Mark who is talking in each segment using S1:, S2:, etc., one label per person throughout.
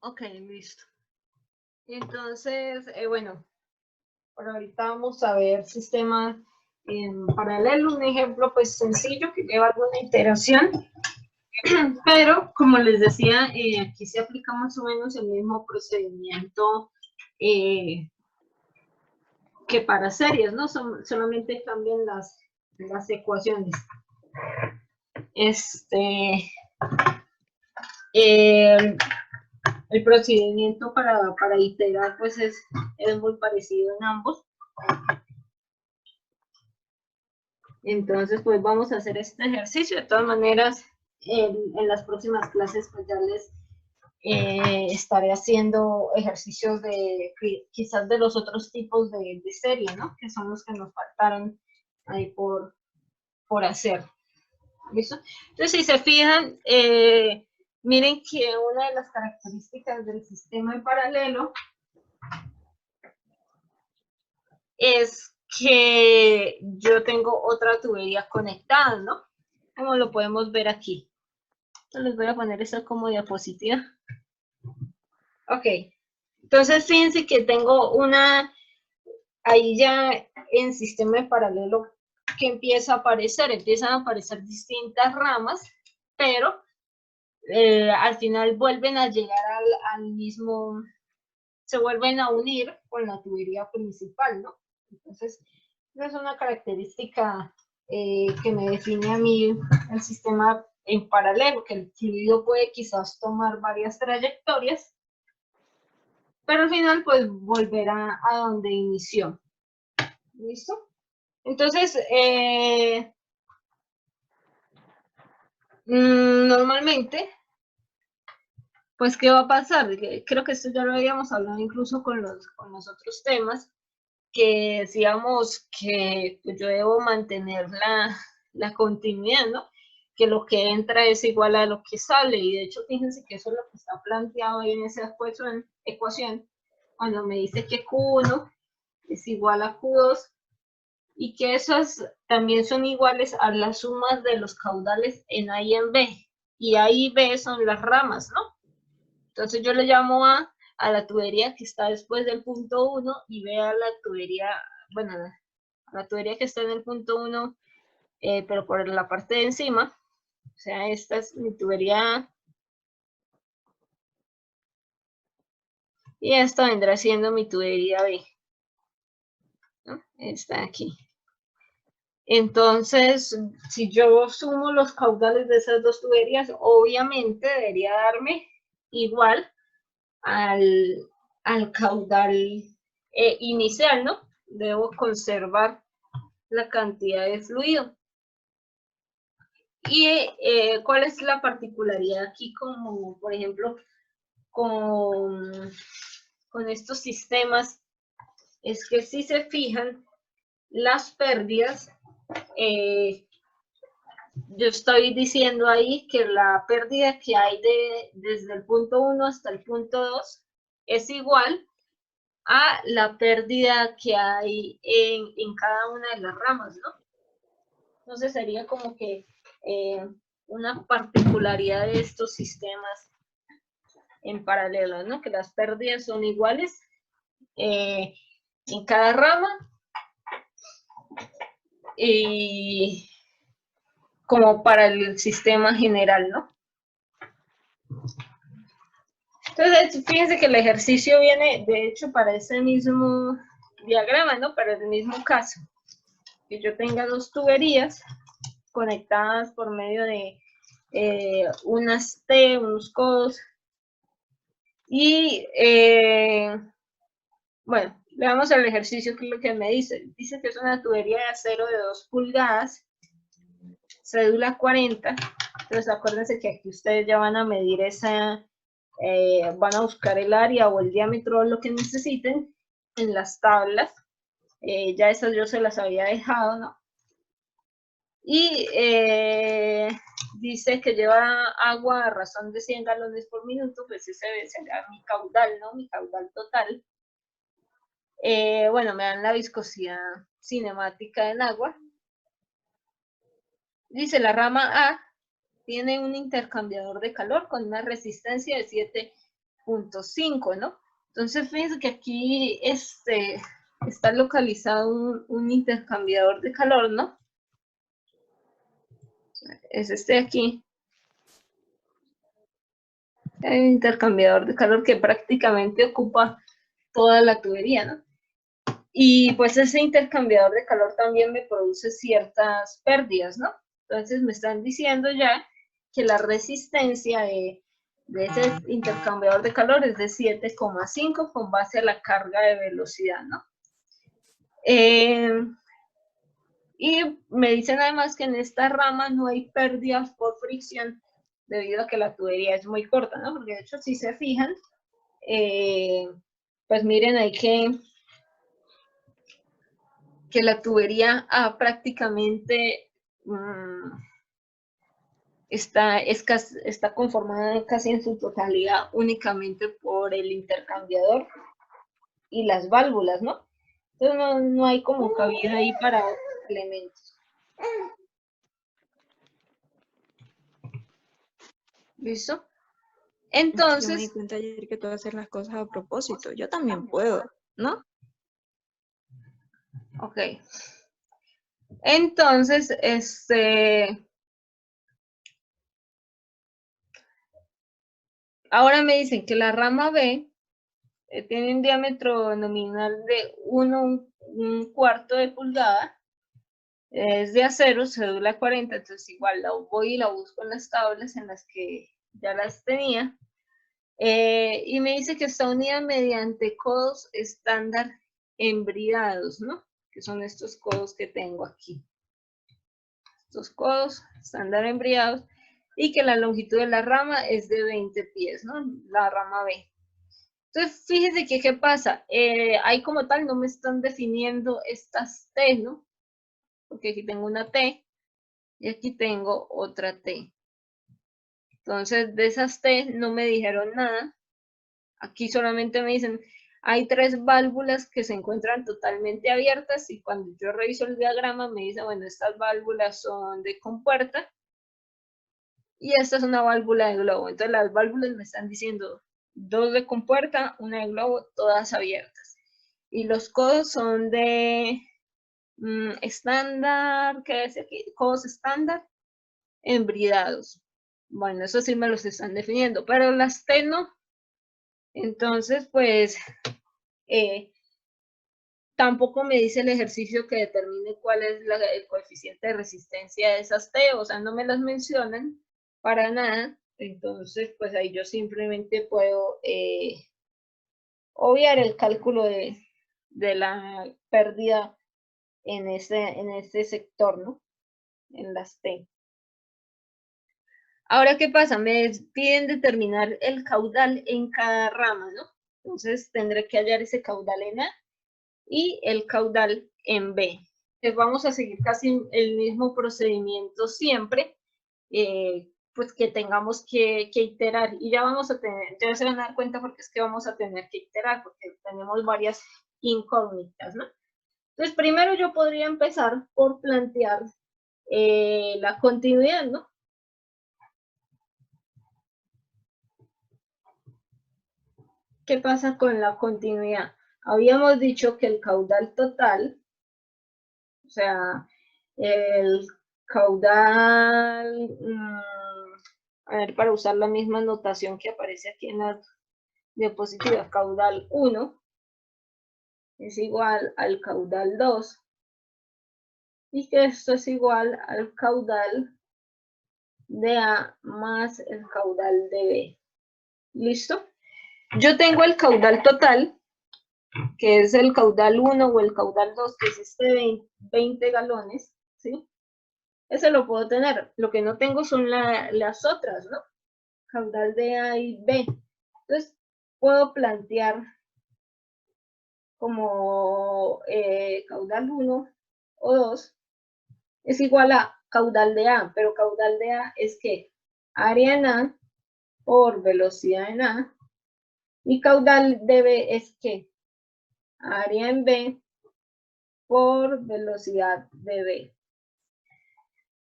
S1: Ok, listo. Entonces, bueno, por ahorita vamos a ver sistema en paralelo, un ejemplo pues sencillo que lleva alguna iteración, pero como les decía, aquí se aplica más o menos el mismo procedimiento que para series, ¿no? Solamente cambian las ecuaciones. El procedimiento para iterar pues es muy parecido en ambos. Entonces pues vamos a hacer este ejercicio. De todas maneras, en las próximas clases pues ya les estaré haciendo ejercicios de quizás de los otros tipos de serie, ¿no? Que son los que nos faltaron ahí por hacer. ¿Listo? Entonces, si se fijan, miren que una de las características del sistema en paralelo es que yo tengo otra tubería conectada, ¿no? Como lo podemos ver aquí. Entonces les voy a poner eso como diapositiva. Ok. Entonces, fíjense que tengo una, ahí ya en sistema en paralelo que empiezan a aparecer distintas ramas, pero al final vuelven a llegar al mismo, se vuelven a unir con la tubería principal, ¿no? Entonces, esa es una característica que me define a mí el sistema en paralelo, que el fluido puede quizás tomar varias trayectorias, pero al final pues volverá a donde inició. ¿Listo? Entonces, normalmente, pues, ¿qué va a pasar? Creo que esto ya lo habíamos hablado incluso con los otros temas, que decíamos que pues, yo debo mantener la continuidad, ¿no? Que lo que entra es igual a lo que sale, y de hecho, fíjense que eso es lo que está planteado ahí en esa ecuación, cuando me dice que Q1 es igual a Q2, y que esos también son iguales a las sumas de los caudales en A y en B, y A y B son las ramas, ¿no? Entonces yo le llamo a la tubería que está después del punto 1 y B a la tubería, bueno, la tubería que está en el punto 1, pero por la parte de encima. O sea, esta es mi tubería y esta vendrá siendo mi tubería B, ¿no? Está aquí. Entonces, si yo sumo los caudales de esas dos tuberías, obviamente debería darme igual al caudal inicial, ¿no? Debo conservar la cantidad de fluido. ¿Y cuál es la particularidad aquí? Como, por ejemplo, con estos sistemas, es que si se fijan, las pérdidas, yo estoy diciendo ahí que la pérdida que hay desde el punto 1 hasta el punto 2 es igual a la pérdida que hay en cada una de las ramas, ¿no? Entonces sería como que una particularidad de estos sistemas en paralelo, ¿no? Que las pérdidas son iguales en cada rama y como para el sistema general, ¿no? Entonces, fíjense que el ejercicio viene, de hecho, para ese mismo diagrama, ¿no? Para el mismo caso. Que yo tenga dos tuberías conectadas por medio de unas T, unos codos. Y, bueno, veamos el ejercicio, que es lo que me dice. Dice que es una tubería de acero de 2 pulgadas, cédula 40. Entonces, acuérdense que aquí ustedes ya van a medir esa, van a buscar el área o el diámetro, lo que necesiten en las tablas. Ya esas yo se las había dejado, ¿no? Y dice que lleva agua a razón de 100 galones por minuto, pues ese será mi caudal, ¿no? Mi caudal total. Bueno, me dan la viscosidad cinemática del agua. Dice, la rama A tiene un intercambiador de calor con una resistencia de 0.5, ¿no? Entonces, fíjense que aquí está localizado un intercambiador de calor, ¿no? Es este de aquí. El intercambiador de calor que prácticamente ocupa toda la tubería, ¿no? Y pues ese intercambiador de calor también me produce ciertas pérdidas, ¿no? Entonces me están diciendo ya que la resistencia de ese intercambiador de calor es de 7,5 con base a la carga de velocidad, ¿no? Y me dicen además que en esta rama no hay pérdidas por fricción debido a que la tubería es muy corta, ¿no? Porque de hecho si se fijan, pues miren ahí que la tubería prácticamente está conformada casi en su totalidad únicamente por el intercambiador y las válvulas, ¿no? Entonces no hay como cabida ahí para otros elementos. ¿Listo? Entonces...
S2: Yo me di cuenta ayer que tú haces las cosas a propósito. Yo también puedo, ¿no?
S1: Ok. Entonces, ahora me dicen que la rama B tiene un diámetro nominal de 1/4 de pulgada, es de acero, cédula 40, entonces igual la voy y la busco en las tablas en las que ya las tenía, y me dice que está unida mediante codos estándar embridados, ¿no? Que son estos codos que tengo aquí. Estos codos estándar embridados, y que la longitud de la rama es de 20 pies, ¿no? La rama B. Entonces, fíjense que, ¿qué pasa? Ahí como tal no me están definiendo estas T, ¿no? Porque aquí tengo una T y aquí tengo otra T. Entonces, de esas T no me dijeron nada. Aquí solamente me dicen, hay 3 válvulas que se encuentran totalmente abiertas, y cuando yo reviso el diagrama me dice, bueno, estas válvulas son de compuerta y esta es una válvula de globo. Entonces las válvulas me están diciendo 2 de compuerta, una de globo, todas abiertas. Y los codos son de estándar, ¿qué es aquí? Codos estándar embridados. Bueno, eso sí me los están definiendo, pero las T no. Entonces, pues, tampoco me dice el ejercicio que determine cuál es el coeficiente de resistencia de esas T, o sea, no me las mencionan para nada. Entonces, pues ahí yo simplemente puedo obviar el cálculo de la pérdida en ese sector, ¿no? En las T. Ahora, ¿qué pasa? Me piden determinar el caudal en cada rama, ¿no? Entonces tendré que hallar ese caudal en A y el caudal en B. Vamos a seguir casi el mismo procedimiento siempre, pues que tengamos que iterar, y ya vamos a tener, ya se van a dar cuenta porque es que vamos a tener que iterar, porque tenemos varias incógnitas, ¿no? Entonces, primero yo podría empezar por plantear la continuidad, ¿no? ¿Qué pasa con la continuidad? Habíamos dicho que el caudal total, o sea, el caudal, a ver, para usar la misma notación que aparece aquí en la diapositiva, caudal 1 es igual al caudal 2, y que esto es igual al caudal de A más el caudal de B. ¿Listo? Yo tengo el caudal total, que es el caudal 1 o el caudal 2, que es este 20 galones, ¿sí? Ese lo puedo tener. Lo que no tengo son las otras, ¿no? Caudal de A y B. Entonces, puedo plantear como caudal 1 o 2 es igual a caudal de A, pero caudal de A es que área en A por velocidad en A, y caudal de B es que área en B por velocidad de B.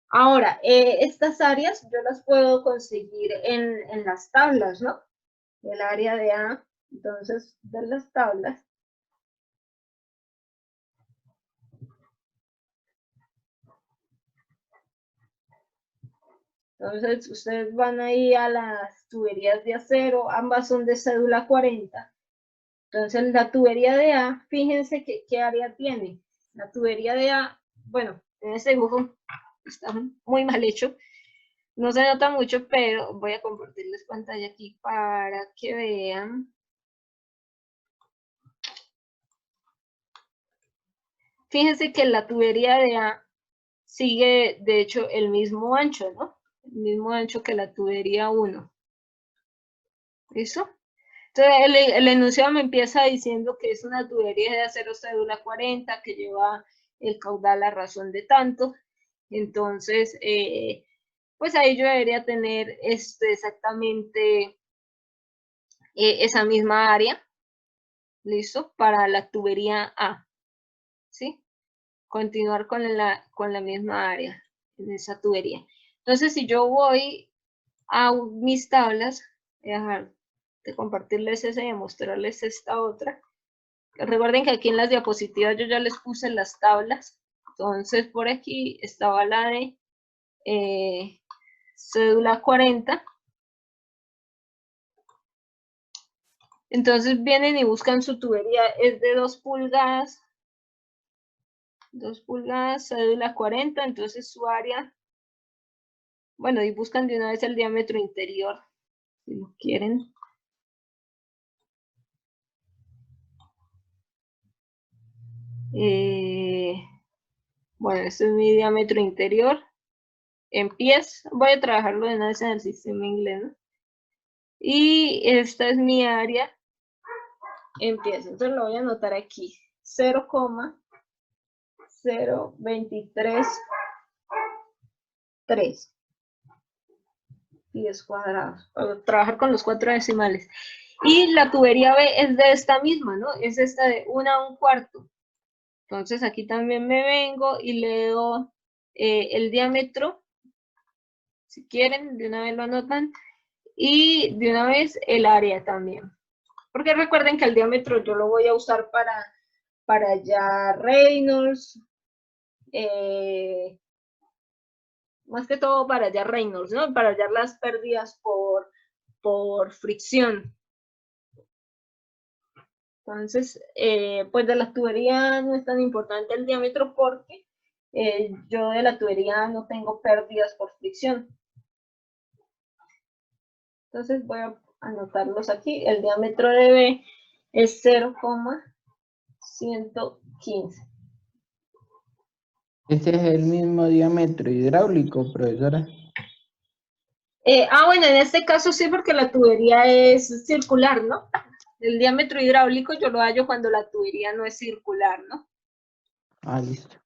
S1: Ahora, estas áreas yo las puedo conseguir en las tablas, ¿no? el área de A, entonces, de las tablas. Entonces, ustedes van ahí a las tuberías de acero, ambas son de cédula 40. Entonces, la tubería de A, fíjense qué área tiene. La tubería de A, bueno, en este dibujo está muy mal hecho, no se nota mucho, pero voy a compartirles pantalla aquí para que vean. Fíjense que la tubería de A sigue, de hecho, el mismo ancho, ¿no? El mismo ancho que la tubería 1. ¿Listo? Entonces, el enunciado me empieza diciendo que es una tubería de acero cédula 40 que lleva el caudal a razón de tanto. Entonces, pues ahí yo debería tener exactamente esa misma área, ¿listo? Para la tubería A, ¿sí? Continuar con la misma área en esa tubería. Entonces, si yo voy a mis tablas, voy a dejar de compartirles esa y de mostrarles esta otra. Recuerden que aquí en las diapositivas yo ya les puse las tablas. Entonces, por aquí estaba la de cédula 40. Entonces vienen y buscan su tubería, es de 2 pulgadas. 2 pulgadas, cédula 40, entonces su área, bueno, y buscan de una vez el diámetro interior, si lo quieren. Bueno, este es mi diámetro interior. En pies, voy a trabajarlo de una vez en el sistema inglés, ¿no? Y esta es mi área en pies, entonces lo voy a anotar aquí, 0,0233 pies cuadrados, para trabajar con los 4 decimales. Y la tubería B es de esta misma, ¿no? Es esta de 1 a 1/4. Entonces aquí también me vengo y leo el diámetro, si quieren, de una vez lo anotan, y de una vez el área también. Porque recuerden que el diámetro yo lo voy a usar para ya Reynolds, más que todo para ya Reynolds, ¿no? Para hallar las pérdidas por fricción. Entonces, pues de la tubería no es tan importante el diámetro porque yo de la tubería no tengo pérdidas por fricción. Entonces voy a anotarlos aquí. El diámetro de B es 0,115.
S3: Ese es el mismo diámetro hidráulico, profesora.
S1: Bueno, en este caso sí, porque la tubería es circular, ¿no? El diámetro hidráulico yo lo hallo cuando la tubería no es circular, ¿no?
S3: Ah, listo.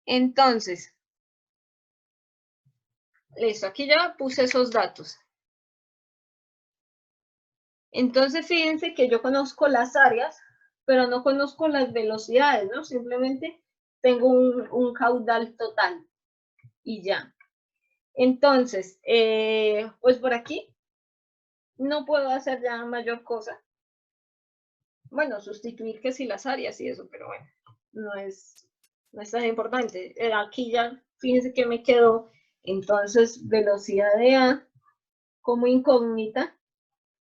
S1: Entonces, listo, aquí ya puse esos datos. Entonces, fíjense que yo conozco las áreas, pero no conozco las velocidades, ¿no? Simplemente tengo un caudal total y ya. Entonces, pues por aquí no puedo hacer ya mayor cosa. Bueno, sustituir que si las áreas y eso, pero bueno, no es tan importante. Aquí ya, fíjense que me quedó entonces velocidad de A como incógnita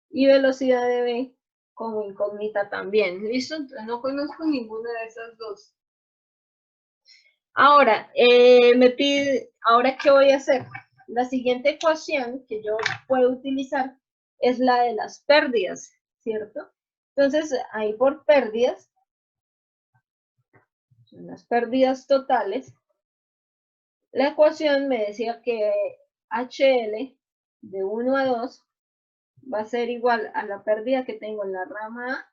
S1: y velocidad de B como incógnita también. ¿Listo? Entonces no conozco ninguna de esas dos. Ahora, me pide, ¿ahora qué voy a hacer? La siguiente ecuación que yo puedo utilizar es la de las pérdidas, ¿cierto? Entonces, ahí por pérdidas, son las pérdidas totales, la ecuación me decía que HL de 1 a 2 va a ser igual a la pérdida que tengo en la rama A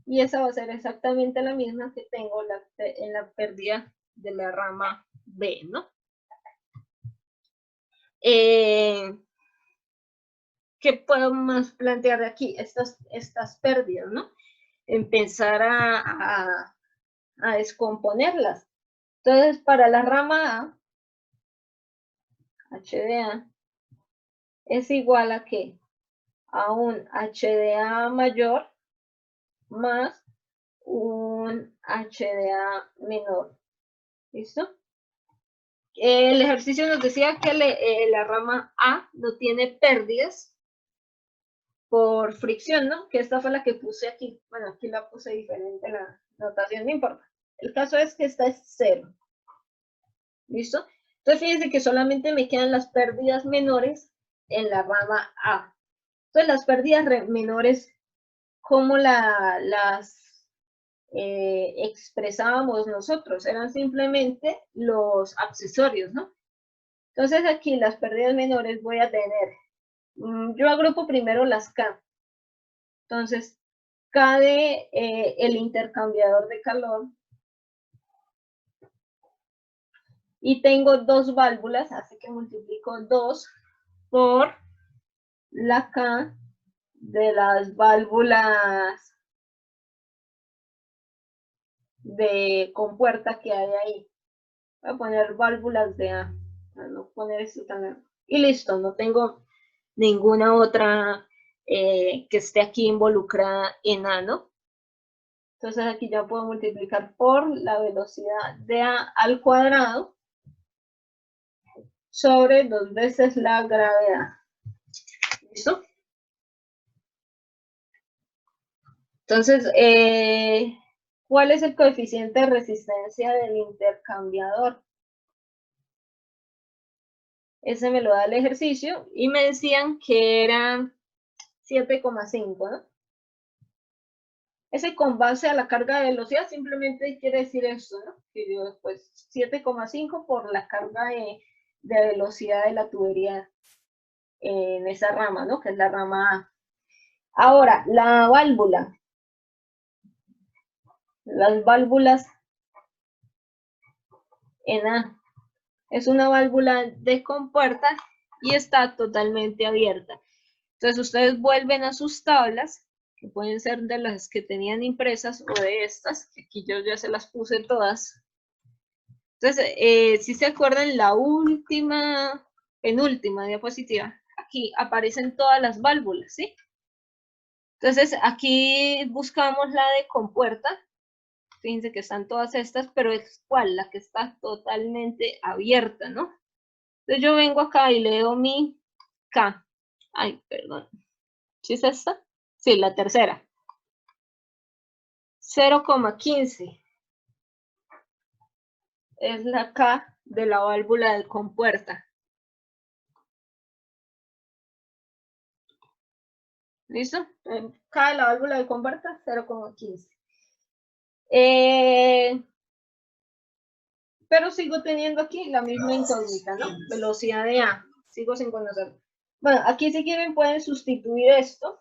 S1: y esa va a ser exactamente la misma que tengo en la pérdida de la rama B, ¿no? ¿Qué puedo más plantear de aquí? Estas pérdidas, ¿no? Empezar a descomponerlas. Entonces, para la rama A, HDA, es igual a ¿qué? A un HDA mayor más un HDA menor. ¿Listo? El ejercicio nos decía que la rama A no tiene pérdidas por fricción, ¿no? Que esta fue la que puse aquí. Bueno, aquí la puse diferente la notación, no importa. El caso es que esta es 0. ¿Listo? Entonces fíjense que solamente me quedan las pérdidas menores en la rama A. Entonces las pérdidas menores, ¿cómo las expresábamos nosotros? Eran simplemente los accesorios, ¿no? Entonces aquí las pérdidas menores voy a tener, yo agrupo primero las K. Entonces, K de el intercambiador de calor. Y tengo dos válvulas, así que multiplico 2 por la K de las válvulas de compuerta que hay ahí. Voy a poner válvulas de A, para no poner esto tan largo. Y listo, no tengo ninguna otra que esté aquí involucrada en A, ¿no? Entonces aquí ya puedo multiplicar por la velocidad de A al cuadrado sobre 2 veces la gravedad. ¿Listo? Entonces, ¿cuál es el coeficiente de resistencia del intercambiador? Ese me lo da el ejercicio y me decían que era 7,5, ¿no? Ese con base a la carga de velocidad simplemente quiere decir esto, ¿no? Que yo después 7,5 por la carga de velocidad de la tubería en esa rama, ¿no? Que es la rama A. Ahora, la válvula. Las válvulas en A. Es una válvula de compuerta y está totalmente abierta. Entonces ustedes vuelven a sus tablas, que pueden ser de las que tenían impresas o de estas, que aquí yo ya se las puse todas. Entonces, si se acuerdan, la penúltima diapositiva, aquí aparecen todas las válvulas, ¿sí? Entonces aquí buscamos la de compuerta. Fíjense que están todas estas, pero es ¿cuál? La que está totalmente abierta, ¿no? Entonces yo vengo acá y leo mi K. Ay, perdón. ¿Sí es esta? Sí, la tercera. 0,15 es la K de la válvula de compuerta. ¿Listo? K de la válvula de compuerta, 0,15. Pero sigo teniendo aquí la misma incógnita, ¿no? Velocidad de A. Sigo sin conocerlo. Bueno, aquí si quieren pueden sustituir esto.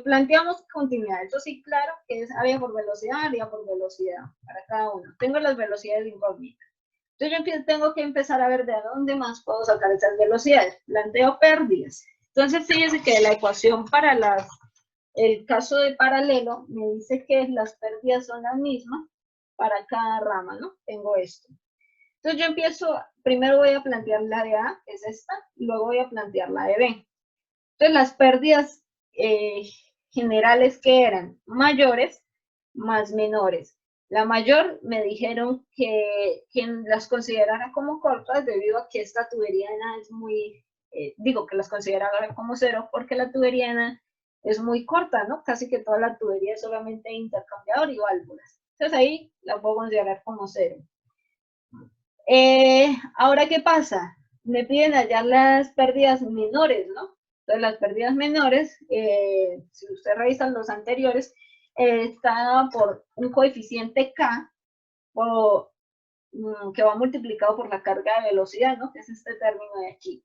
S1: Planteamos continuidad. Eso sí, claro, que es área por velocidad, área por velocidad para cada uno. Tengo las velocidades incógnitas. Entonces yo tengo que empezar a ver de dónde más puedo sacar esas velocidades. Planteo pérdidas. Entonces fíjense que la ecuación para el caso de paralelo me dice que las pérdidas son las mismas para cada rama, ¿no? Tengo esto. Entonces yo empiezo, primero voy a plantear la de A, que es esta, y luego voy a plantear la de B. Entonces las pérdidas generales que eran mayores más menores. La mayor me dijeron que las considerara como cortas debido a que esta tubería en A es muy, digo que las considerara como 0 porque la tubería en A es muy corta, ¿no? Casi que toda la tubería es solamente intercambiador y válvulas. Entonces ahí la puedo considerar como 0. Ahora, ¿qué pasa? Me piden hallar las pérdidas menores, ¿no? Entonces, las pérdidas menores, si ustedes revisan los anteriores, está por un coeficiente K que va multiplicado por la carga de velocidad, ¿no? Que es este término de aquí.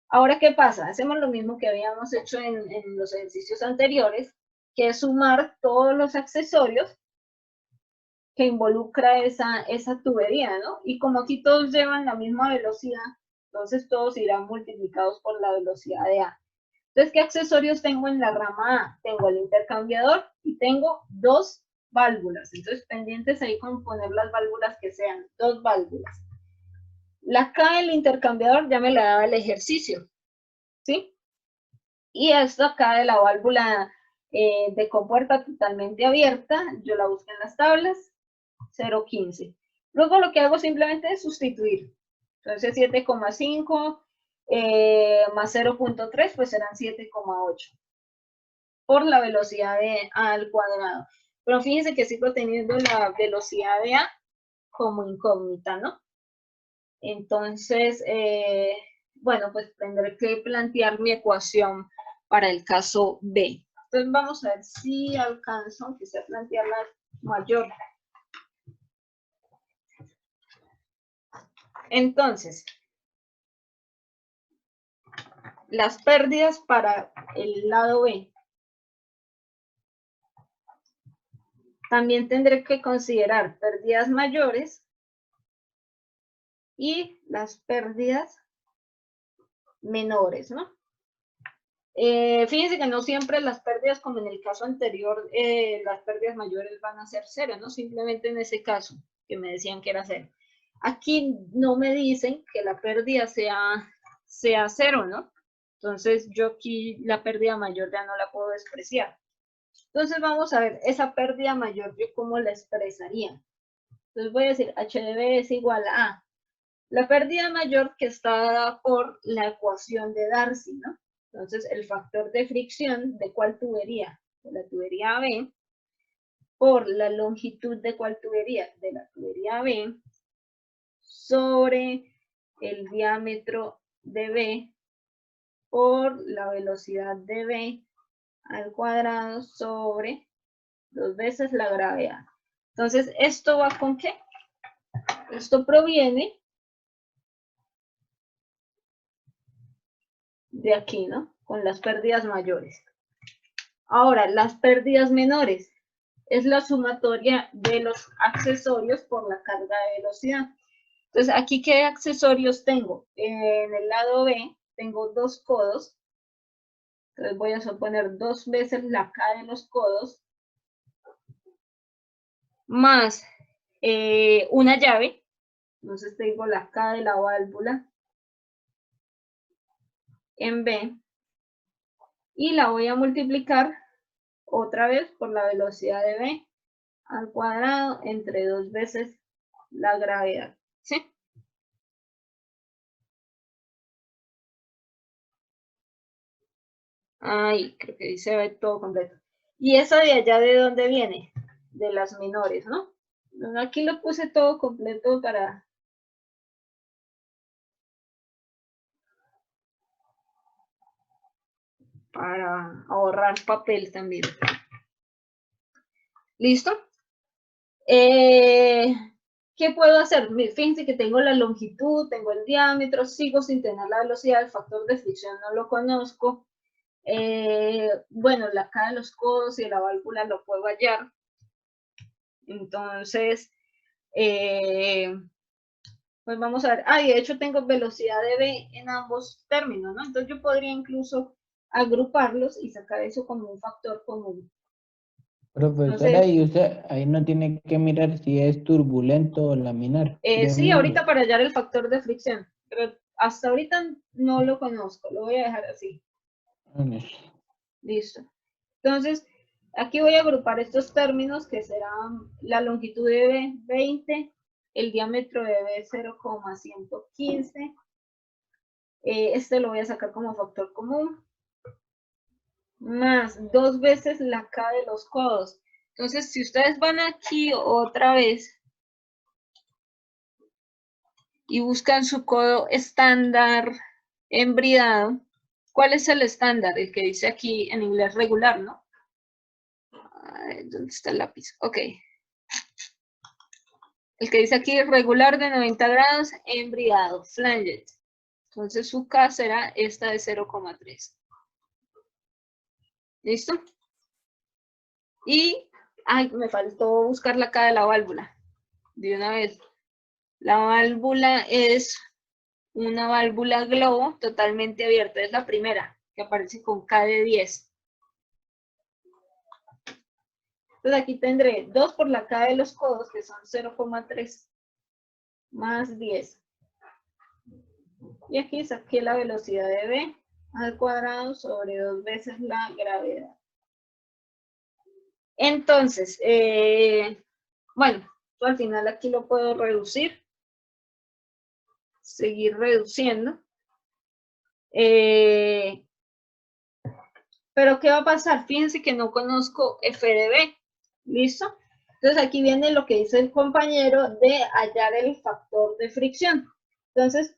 S1: Ahora, ¿qué pasa? Hacemos lo mismo que habíamos hecho en los ejercicios anteriores, que es sumar todos los accesorios que involucra esa tubería, ¿no? Y como aquí todos llevan la misma velocidad, entonces todos irán multiplicados por la velocidad de A. Entonces, ¿qué accesorios tengo en la rama A? Tengo el intercambiador y tengo dos válvulas. Entonces, pendientes ahí con poner las válvulas que sean, dos válvulas. La K del intercambiador ya me la daba el ejercicio, ¿sí? Y esto acá de la válvula de compuerta totalmente abierta, yo la busco en las tablas, 0,15. Luego lo que hago simplemente es sustituir. Entonces 7,5 más 0,3 pues serán 7,8 por la velocidad de A al cuadrado. Pero fíjense que sigo teniendo la velocidad de A como incógnita, ¿no? Entonces, bueno, pues tendré que plantear mi ecuación para el caso B. Entonces vamos a ver si alcanzo, aunque sea plantearla mayor. Entonces, las pérdidas para el lado B. También tendré que considerar pérdidas mayores y las pérdidas menores, ¿no? Fíjense que no siempre las pérdidas, como en el caso anterior, las pérdidas mayores van a ser cero, ¿no? Simplemente en ese caso, que me decían que era cero. Aquí no me dicen que la pérdida sea cero, ¿no? Entonces yo aquí la pérdida mayor ya no la puedo despreciar. Entonces vamos a ver esa pérdida mayor, yo cómo la expresaría. Entonces voy a decir H de B es igual a la pérdida mayor que está dada por la ecuación de Darcy, ¿no? Entonces el factor de fricción de cuál tubería, de la tubería B, por la longitud de cuál tubería, de la tubería B, sobre el diámetro de B por la velocidad de B al cuadrado sobre 2 veces la gravedad. Entonces, ¿esto va con qué? Esto proviene de aquí, ¿no? Con las pérdidas mayores. Ahora, las pérdidas menores es la sumatoria de los accesorios por la carga de velocidad. Entonces, aquí, ¿qué accesorios tengo? En el lado B tengo 2 codos. Entonces, voy a suponer 2 veces la K de los codos más una llave. Entonces, tengo la K de la válvula en B. Y la voy a multiplicar otra vez por la velocidad de B al cuadrado entre 2 veces la gravedad. ¿Sí? Ahí, creo que dice B todo completo. ¿Y esa de allá de dónde viene? De las menores, ¿no? Aquí lo puse todo completo para ahorrar papel también. ¿Listo? ¿Qué puedo hacer? Fíjense que tengo la longitud, tengo el diámetro, sigo sin tener la velocidad, el factor de fricción no lo conozco. Bueno, la K de los codos y la válvula lo puedo hallar. Entonces, pues vamos a ver. Y de hecho tengo velocidad de B en ambos términos, ¿no? Entonces yo podría incluso agruparlos y sacar eso como un factor común.
S3: Profesora, y usted ahí no tiene que mirar si es turbulento o laminar.
S1: Sí, ahorita para hallar el factor de fricción, pero hasta ahorita no lo conozco, lo voy a dejar así. Listo. Entonces, aquí voy a agrupar estos términos que serán la longitud de B, 20, el diámetro de B, 0,115. Este lo voy a sacar como factor común. Más 2 veces la K de los codos. Entonces, si ustedes van aquí otra vez y buscan su codo estándar embridado, ¿cuál es el estándar? El que dice aquí en inglés regular, ¿no? ¿Dónde está el lápiz? Ok. El que dice aquí regular de 90 grados embridado, flanget. Entonces su K será esta de 0,3. ¿Listo? Y, me faltó buscar la K de la válvula. De una vez. La válvula es una válvula globo totalmente abierta. Es la primera que aparece con K de 10. Entonces aquí tendré 2 por la K de los codos, que son 0,3 más 10. Y aquí saqué la velocidad de B al cuadrado sobre 2 veces la gravedad. Entonces, bueno, al final aquí lo puedo reducir. Seguir reduciendo. Pero ¿qué va a pasar? Fíjense que no conozco f de b. ¿Listo? Entonces aquí viene lo que dice el compañero de hallar el factor de fricción. Entonces,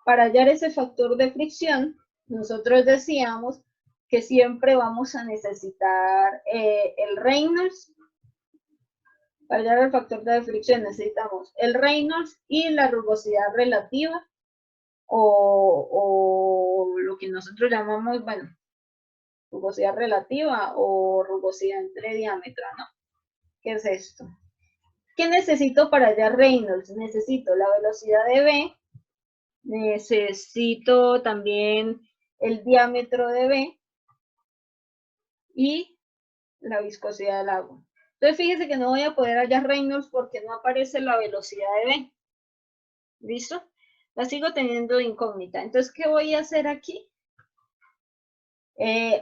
S1: para hallar ese factor de fricción, nosotros decíamos que siempre vamos a necesitar el Reynolds. Para hallar el factor de fricción necesitamos el Reynolds y la rugosidad relativa, o lo que nosotros llamamos, bueno, rugosidad relativa o rugosidad entre diámetro, ¿no? ¿Qué es esto? ¿Qué necesito para hallar Reynolds? Necesito la velocidad de B, necesito también el diámetro de B y la viscosidad del agua. Entonces fíjense que no voy a poder hallar Reynolds porque no aparece la velocidad de B. ¿Listo? La sigo teniendo de incógnita. Entonces, ¿qué voy a hacer aquí?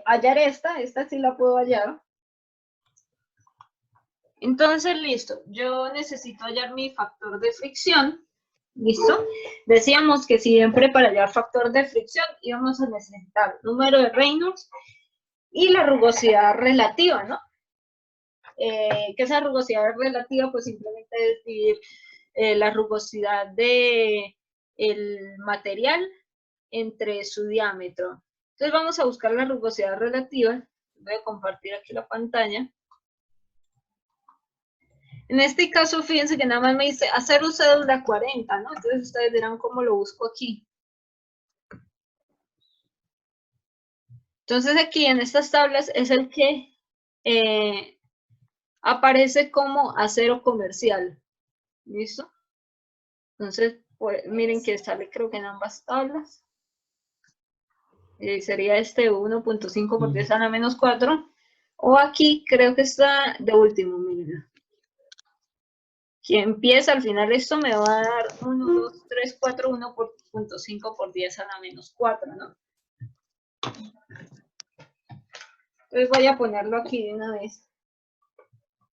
S1: Hallar esta sí la puedo hallar. Entonces, listo, yo necesito hallar mi factor de fricción, ¿listo? Decíamos que siempre para hallar factor de fricción íbamos a necesitar número de Reynolds y la rugosidad relativa, ¿no? Que esa rugosidad relativa, pues simplemente es dividir la rugosidad del material entre su diámetro. Entonces vamos a buscar la rugosidad relativa. Voy a compartir aquí la pantalla. En este caso, fíjense que nada más me dice hacer uso de la 40, ¿no? Entonces ustedes dirán cómo lo busco aquí. Entonces aquí en estas tablas es el que aparece como acero comercial. ¿Listo? Entonces, pues, miren que sale creo que en ambas tablas. Sería este 1.5 por 10 a la menos 4. O aquí creo que está de último, miren. Que empieza al final esto me va a dar 1, 2, 3, 4, 1.5 por 10 a la menos 4, ¿no? Entonces voy a ponerlo aquí de una vez.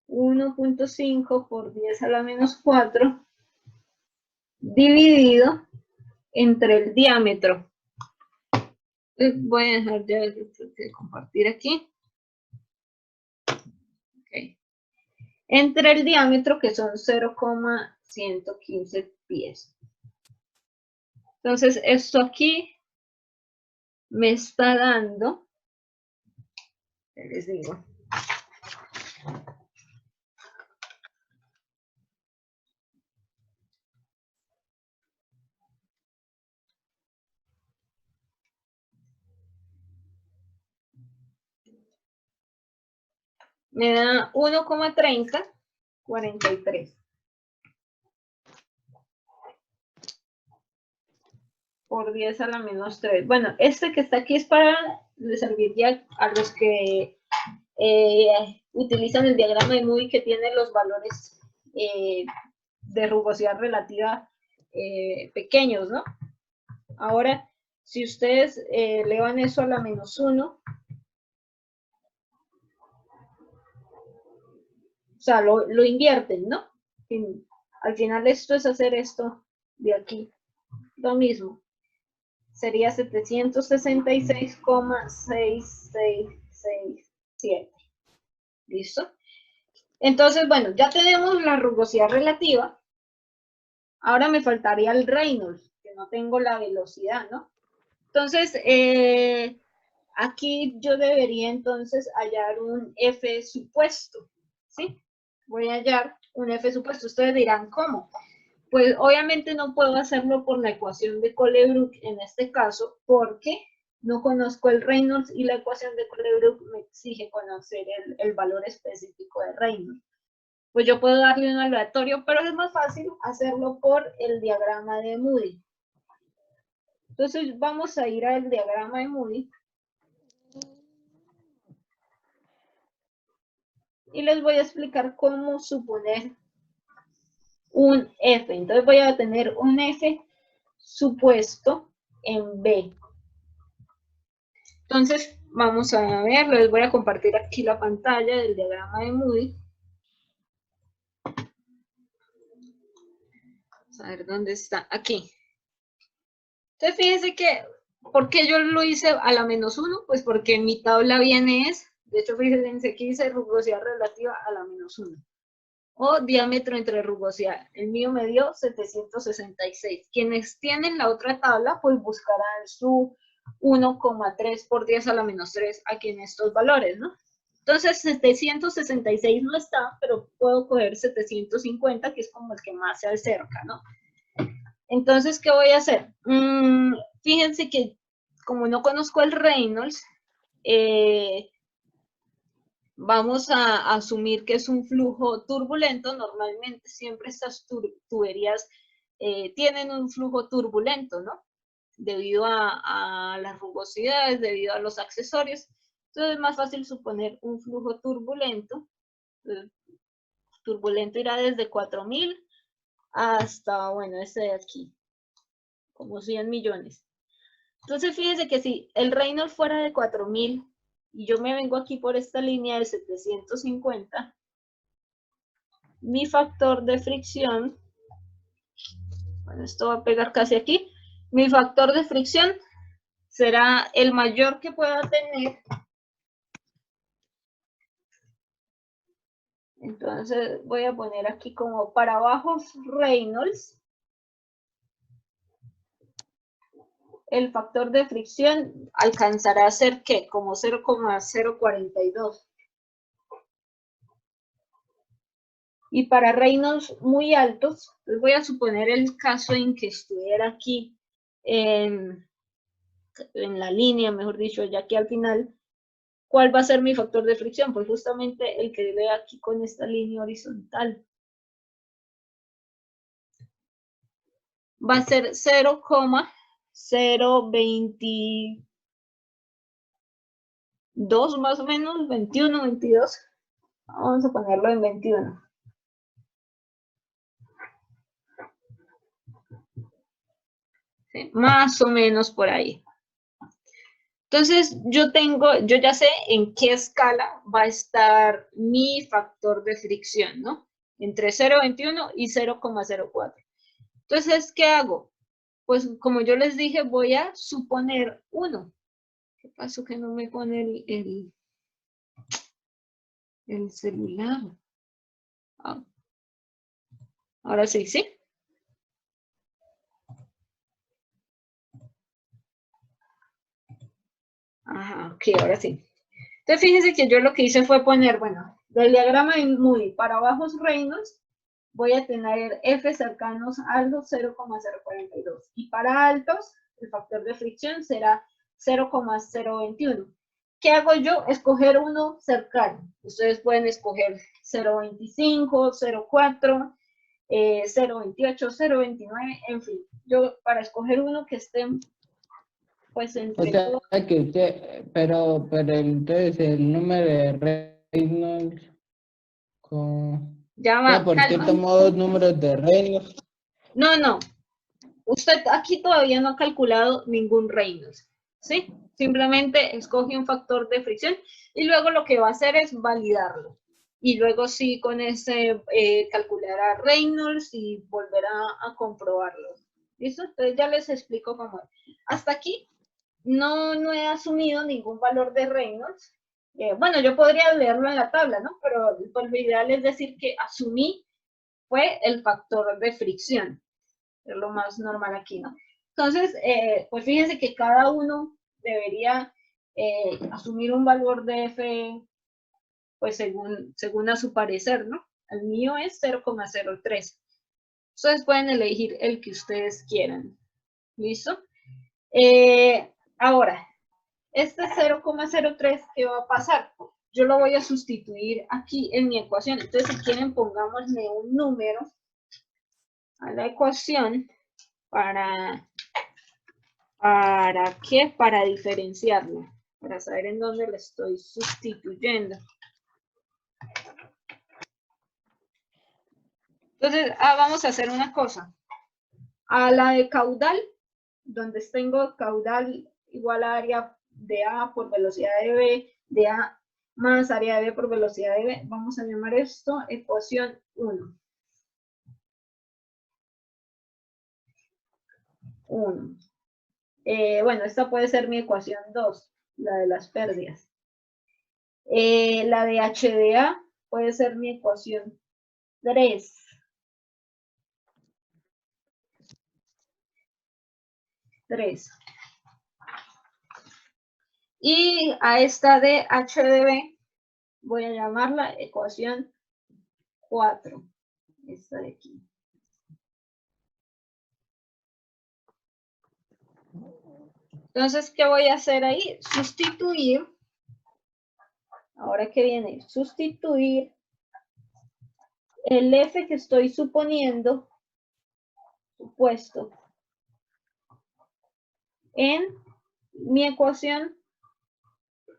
S1: 1.5 por 10 a la menos 4 dividido entre el diámetro. Voy a dejar ya de compartir aquí. Okay. Entre el diámetro, que son 0,115 pies. Entonces, esto aquí me está dando, les digo, me da 1,3043 por 10 a la menos 3. Bueno, este que está aquí es para, le serviría a los que utilizan el diagrama de Moody, que tiene los valores de rugosidad relativa pequeños, ¿no? Ahora, si ustedes elevan eso a la menos 1, o sea, lo invierten, ¿no? Al final esto es hacer esto de aquí, lo mismo. Sería 766,6667. ¿Listo? Entonces, bueno, ya tenemos la rugosidad relativa. Ahora me faltaría el Reynolds, que no tengo la velocidad, ¿no? Entonces, aquí yo debería entonces hallar un F supuesto, ¿sí? Voy a hallar un F supuesto. Ustedes dirán, ¿cómo? Pues obviamente no puedo hacerlo por la ecuación de Colebrook en este caso, porque no conozco el Reynolds y la ecuación de Colebrook me exige conocer el valor específico de Reynolds. Pues yo puedo darle un aleatorio, pero es más fácil hacerlo por el diagrama de Moody. Entonces vamos a ir al diagrama de Moody. Y les voy a explicar cómo suponer un F. Entonces voy a tener un F supuesto en B. Entonces, vamos a ver, les voy a compartir aquí la pantalla del diagrama de Moody. Vamos a ver dónde está. Aquí. Entonces, fíjense que, ¿por qué yo lo hice a la -1? Pues porque en mi tabla viene de hecho, fíjense que dice rugosidad relativa a la -1. O diámetro entre rugosidad. El mío me dio 766. Quienes tienen la otra tabla, pues buscarán su 1,3 por 10 a la -3 aquí en estos valores, ¿no? Entonces, 766 no está, pero puedo coger 750, que es como el que más se acerca, ¿no? Entonces, ¿qué voy a hacer? Fíjense que como no conozco el Reynolds, vamos a asumir que es un flujo turbulento. Normalmente siempre estas tuberías tienen un flujo turbulento, ¿no? Debido a las rugosidades, debido a los accesorios. Entonces es más fácil suponer un flujo turbulento. Turbulento irá desde 4.000 hasta, bueno, este de aquí, como 100 millones. Entonces fíjense que si el Reynolds fuera de 4.000 y yo me vengo aquí por esta línea de 750, mi factor de fricción, bueno, esto va a pegar casi aquí, mi factor de fricción será el mayor que pueda tener. Entonces voy a poner aquí como para bajos Reynolds. El factor de fricción alcanzará a ser, ¿qué? Como 0,042. Y para Reynolds muy altos, les voy a suponer el caso en que estuviera aquí en la línea, mejor dicho, ya que al final, ¿cuál va a ser mi factor de fricción? Pues justamente el que ve aquí con esta línea horizontal. Va a ser 0,022 más o menos, 21, 22. Vamos a ponerlo en 21. ¿Sí? Más o menos por ahí. Entonces, yo ya sé en qué escala va a estar mi factor de fricción, ¿no? Entre 0,21 y 0,04. Entonces, ¿qué hago? Pues, como yo les dije, voy a suponer 1. ¿Qué pasó que no me pone el celular? Ah. Ahora sí, ¿sí? Ajá, ok, ahora sí. Entonces, fíjense que yo lo que hice fue poner, bueno, del diagrama de Moody para bajos Reynolds, voy a tener F cercanos a los 0,042. Y para altos, el factor de fricción será 0,021. ¿Qué hago yo? Escoger uno cercano. Ustedes pueden escoger 0,25, 0,4, 0,28, 0,29, en fin. Yo para escoger uno que esté pues entre
S3: O sea que usted, pero entonces el número de Reynolds
S1: ya va,
S3: ¿por qué
S1: calma.
S3: tomó 2 números de Reynolds?
S1: No. Usted aquí todavía no ha calculado ningún Reynolds, ¿sí? Simplemente escoge un factor de fricción y luego lo que va a hacer es validarlo. Y luego sí, con ese calculará Reynolds y volverá a comprobarlo. ¿Listo? Entonces ya les explico cómo es. Hasta aquí no he asumido ningún valor de Reynolds. Bueno, yo podría leerlo en la tabla, ¿no? Pero pues, lo ideal es decir que asumí fue el factor de fricción. Es lo más normal aquí, ¿no? Entonces, pues fíjense que cada uno debería asumir un valor de F, pues según a su parecer, ¿no? El mío es 0,03. Ustedes pueden elegir el que ustedes quieran. ¿Listo? Ahora, este 0,03, ¿qué va a pasar? Yo lo voy a sustituir aquí en mi ecuación. Entonces, si quieren, pongámosle un número a la ecuación ¿para qué? Para diferenciarlo, para saber en dónde lo estoy sustituyendo. Entonces, vamos a hacer una cosa. A la de caudal, donde tengo caudal igual a área de A por velocidad de B, de A más área de B por velocidad de B. Vamos a llamar esto ecuación 1. 1. Bueno, esta puede ser mi ecuación 2, la de las pérdidas. La de H de A puede ser mi ecuación 3. 3. Y a esta de H de B voy a llamarla ecuación 4. Esta de aquí. Entonces, ¿qué voy a hacer ahí? Sustituir. Ahora que viene, sustituir el F que estoy suponiendo, supuesto, en mi ecuación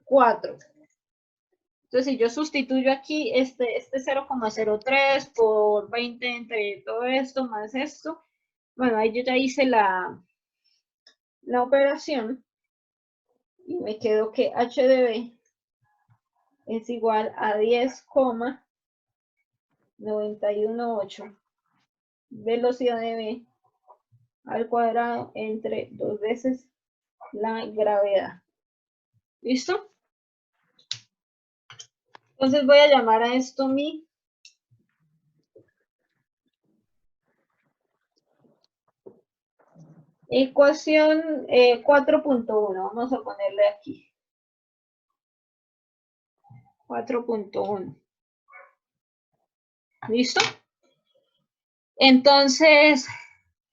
S1: 4. Entonces, si yo sustituyo aquí este 0,03 por 20 entre todo esto más esto, bueno, ahí yo ya hice la operación y me quedó que H de B es igual a 10,918 velocidad de B al cuadrado entre 2 veces la gravedad. ¿Listo? Entonces voy a llamar a esto mi ecuación 4.1. Vamos a ponerle aquí. 4.1. ¿Listo? Entonces,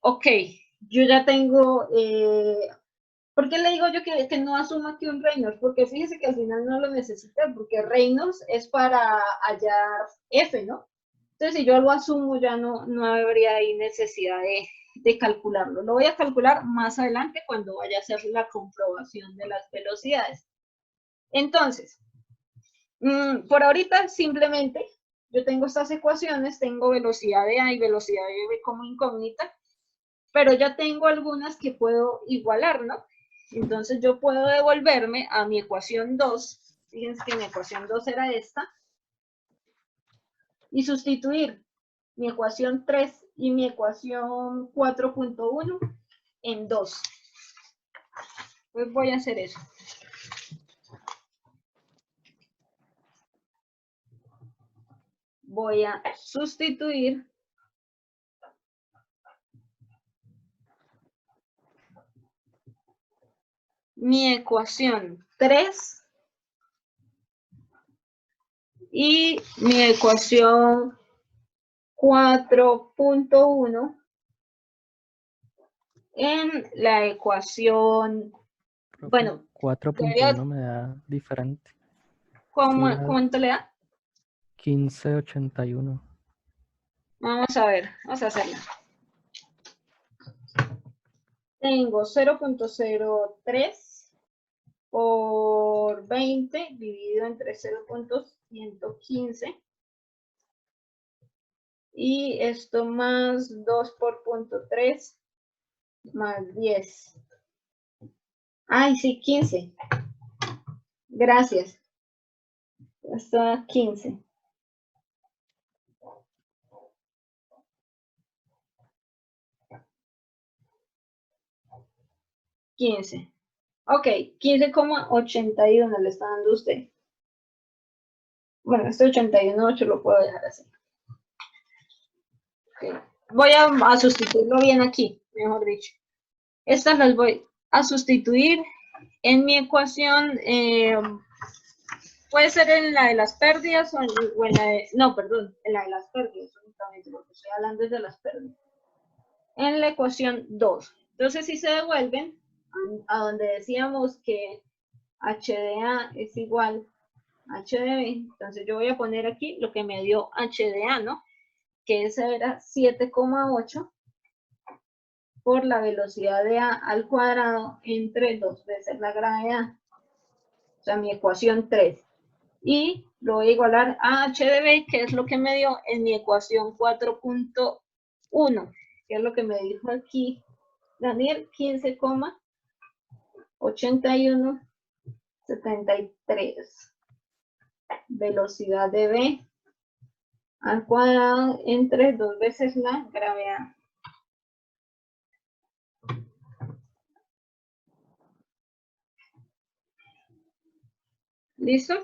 S1: ok, yo ya tengo, ¿por qué le digo yo que no asuma aquí un Reynolds? Porque fíjese que al final no lo necesité, porque Reynolds es para hallar F, ¿no? Entonces, si yo lo asumo, ya no habría ahí necesidad de calcularlo. Lo voy a calcular más adelante cuando vaya a hacer la comprobación de las velocidades. Entonces, por ahorita simplemente yo tengo estas ecuaciones, tengo velocidad de A y velocidad de B como incógnita, pero ya tengo algunas que puedo igualar, ¿no? Entonces yo puedo devolverme a mi ecuación 2, fíjense que mi ecuación 2 era esta, y sustituir mi ecuación 3 y mi ecuación 4.1 en 2. Pues voy a hacer eso. Voy a sustituir mi ecuación 3 y mi ecuación 4.1 en la ecuación, bueno,
S4: 4.1 me da diferente.
S1: ¿cuánto le da?
S4: 1581.
S1: Vamos a ver, vamos a hacerla. Tengo 0.03 por 20 dividido entre 0.115 y esto más 2 por 0.3 más 10. Ay, sí, 15. Gracias. Esto da 15. Ok, 15,81 le está dando usted. Bueno, este 81.8 lo puedo dejar así. Okay. Voy a sustituirlo bien aquí, mejor dicho. Estas las voy a sustituir en mi ecuación. Puede ser en la de las pérdidas o en la de... No, perdón, en la de las pérdidas únicamente, porque estoy hablando de las pérdidas. En la ecuación 2. Entonces, si se devuelven a donde decíamos que H de A es igual a H de B, entonces yo voy a poner aquí lo que me dio H de A, ¿no? Que esa era 7,8 por la velocidad de A al cuadrado entre 2 veces la gravedad. O sea, mi ecuación 3. Y lo voy a igualar a H de B, que es lo que me dio en mi ecuación 4.1, que es lo que me dijo aquí Daniel, 15,81 73. Velocidad de v al cuadrado entre 2 veces la gravedad. ¿Listo?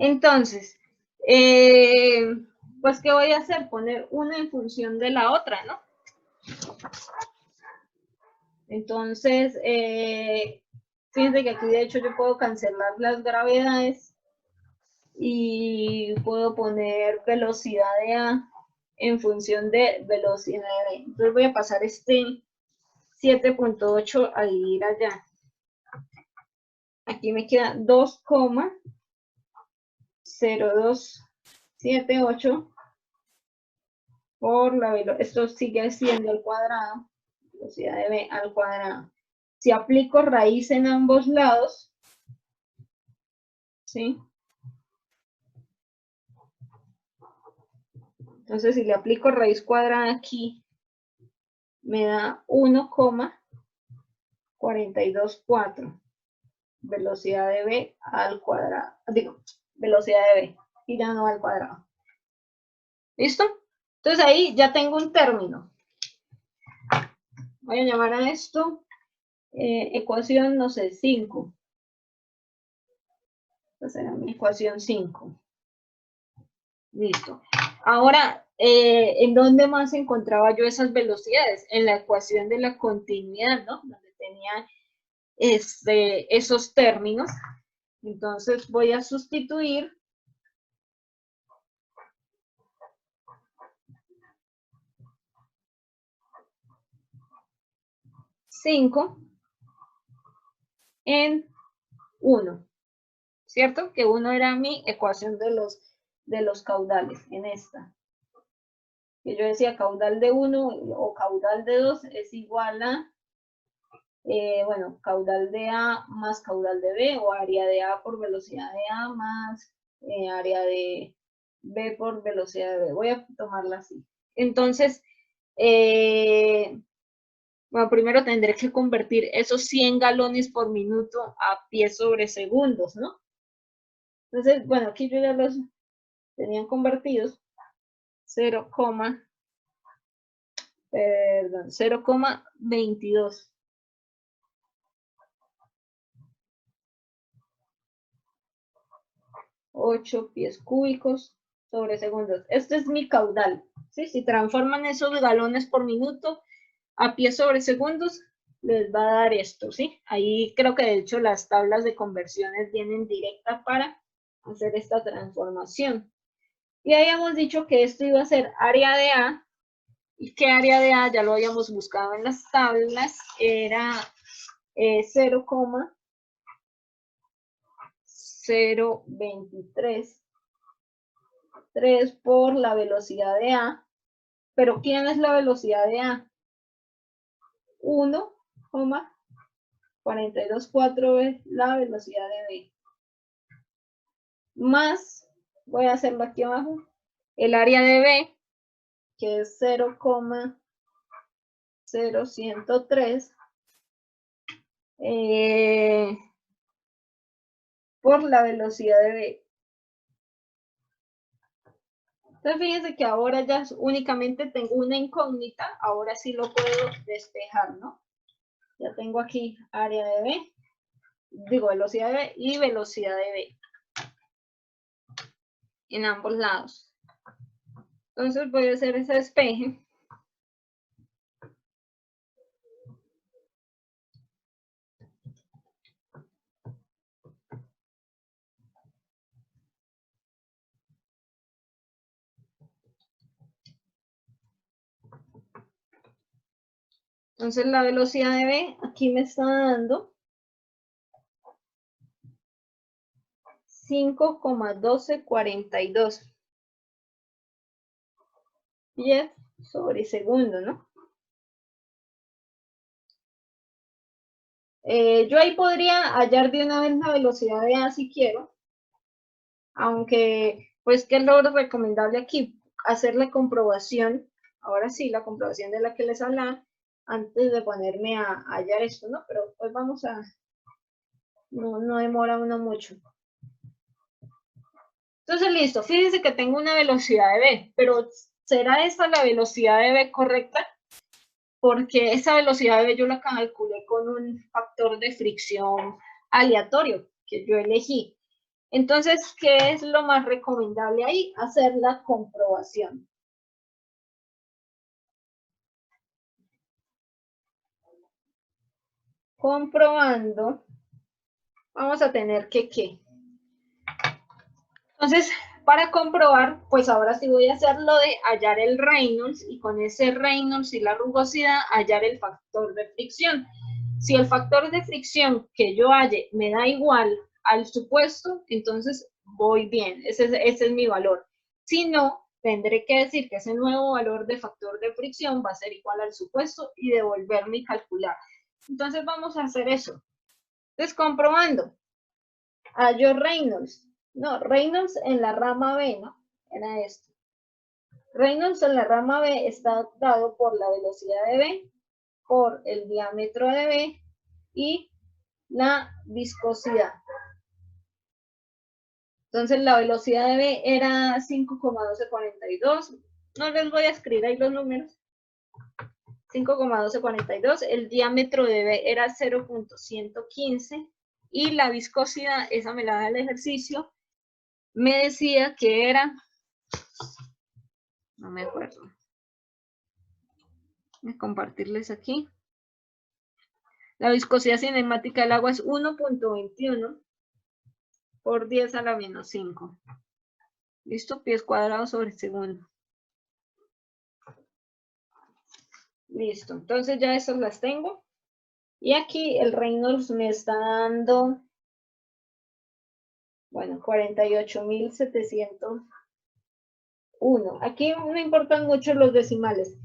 S1: Entonces, pues, ¿qué voy a hacer? Poner una en función de la otra, ¿no? Entonces, fíjense que aquí de hecho yo puedo cancelar las gravedades y puedo poner velocidad de A en función de velocidad de B. Entonces voy a pasar este 7.8 a dividir allá. Aquí me queda 2,0278 por la velocidad. Esto sigue siendo al cuadrado. Velocidad de B al cuadrado. Si aplico raíz en ambos lados, ¿sí? Entonces, si le aplico raíz cuadrada aquí, me da 1,424. Velocidad de B al cuadrado. Digo, velocidad de B. Y ya no al cuadrado. ¿Listo? Entonces ahí ya tengo un término. Voy a llamar a esto ecuación, no sé, 5. Esta será mi ecuación 5. Listo. Ahora, ¿en dónde más encontraba yo esas velocidades? En la ecuación de la continuidad, ¿no? Donde tenía esos términos. Entonces voy a sustituir 5 en 1, ¿cierto? Que 1 era mi ecuación de los caudales en esta. Que yo decía caudal de 1 o caudal de 2 es igual a, bueno, caudal de A más caudal de B, o área de A por velocidad de A más área de B por velocidad de B. Voy a tomarla así. Entonces, bueno, primero tendré que convertir esos 100 galones por minuto a pies sobre segundos, ¿no? Entonces, bueno, aquí yo ya los tenían convertidos. 0,22. 8 pies cúbicos sobre segundos. Este es mi caudal, ¿sí? Si transforman esos galones por minuto a pies sobre segundos, les va a dar esto, ¿sí? Ahí creo que de hecho las tablas de conversiones vienen directas para hacer esta transformación. Y habíamos dicho que esto iba a ser área de A, y que área de A ya lo habíamos buscado en las tablas, era 0,023 3 por la velocidad de A. Pero ¿quién es la velocidad de A? 1,424 es la velocidad de B. Más, voy a hacerlo aquí abajo, el área de B, que es 0,0103 por la velocidad de B. Entonces fíjense que ahora ya únicamente tengo una incógnita, ahora sí lo puedo despejar, ¿no? Ya tengo aquí área de B, digo velocidad de B y velocidad de B en ambos lados. Entonces voy a hacer ese despeje. Entonces la velocidad de B aquí me está dando 5,1242 pies sobre segundo, ¿no? Yo ahí podría hallar de una vez la velocidad de A si quiero, aunque, pues, ¿qué es lo recomendable aquí? Hacer la comprobación, ahora sí, la comprobación de la que les hablaba, antes de ponerme a hallar esto, ¿no? Pero pues vamos a, no demora uno mucho. Entonces, listo, fíjense que tengo una velocidad de B, pero ¿será esta la velocidad de B correcta? Porque esa velocidad de B yo la calculé con un factor de fricción aleatorio que yo elegí. Entonces, ¿qué es lo más recomendable ahí? Hacer la comprobación. Comprobando, vamos a tener que ¿qué? Entonces, para comprobar, pues ahora sí voy a hacer lo de hallar el Reynolds y con ese Reynolds y la rugosidad hallar el factor de fricción. Si el factor de fricción que yo halle me da igual al supuesto, entonces voy bien, ese es mi valor. Si no, tendré que decir que ese nuevo valor de factor de fricción va a ser igual al supuesto y devolverme y calcular. Entonces vamos a hacer eso. Entonces comprobando, hallo Reynolds. No, Reynolds en la rama B, ¿no? Era esto. Reynolds en la rama B está dado por la velocidad de B, por el diámetro de B y la viscosidad. Entonces la velocidad de B era 5,1242. No les voy a escribir ahí los números. 5,1242. El diámetro de B era 0,115. Y la viscosidad, esa me la da el ejercicio, me decía que era, no me acuerdo, voy a compartirles aquí. La viscosidad cinemática del agua es 1,21 por 10 a la menos 5. ¿Listo? Pies cuadrados sobre segundo. Listo. Entonces ya esas las tengo. Y aquí el Reynolds me está dando, bueno, 48.701. Aquí no importan mucho los decimales.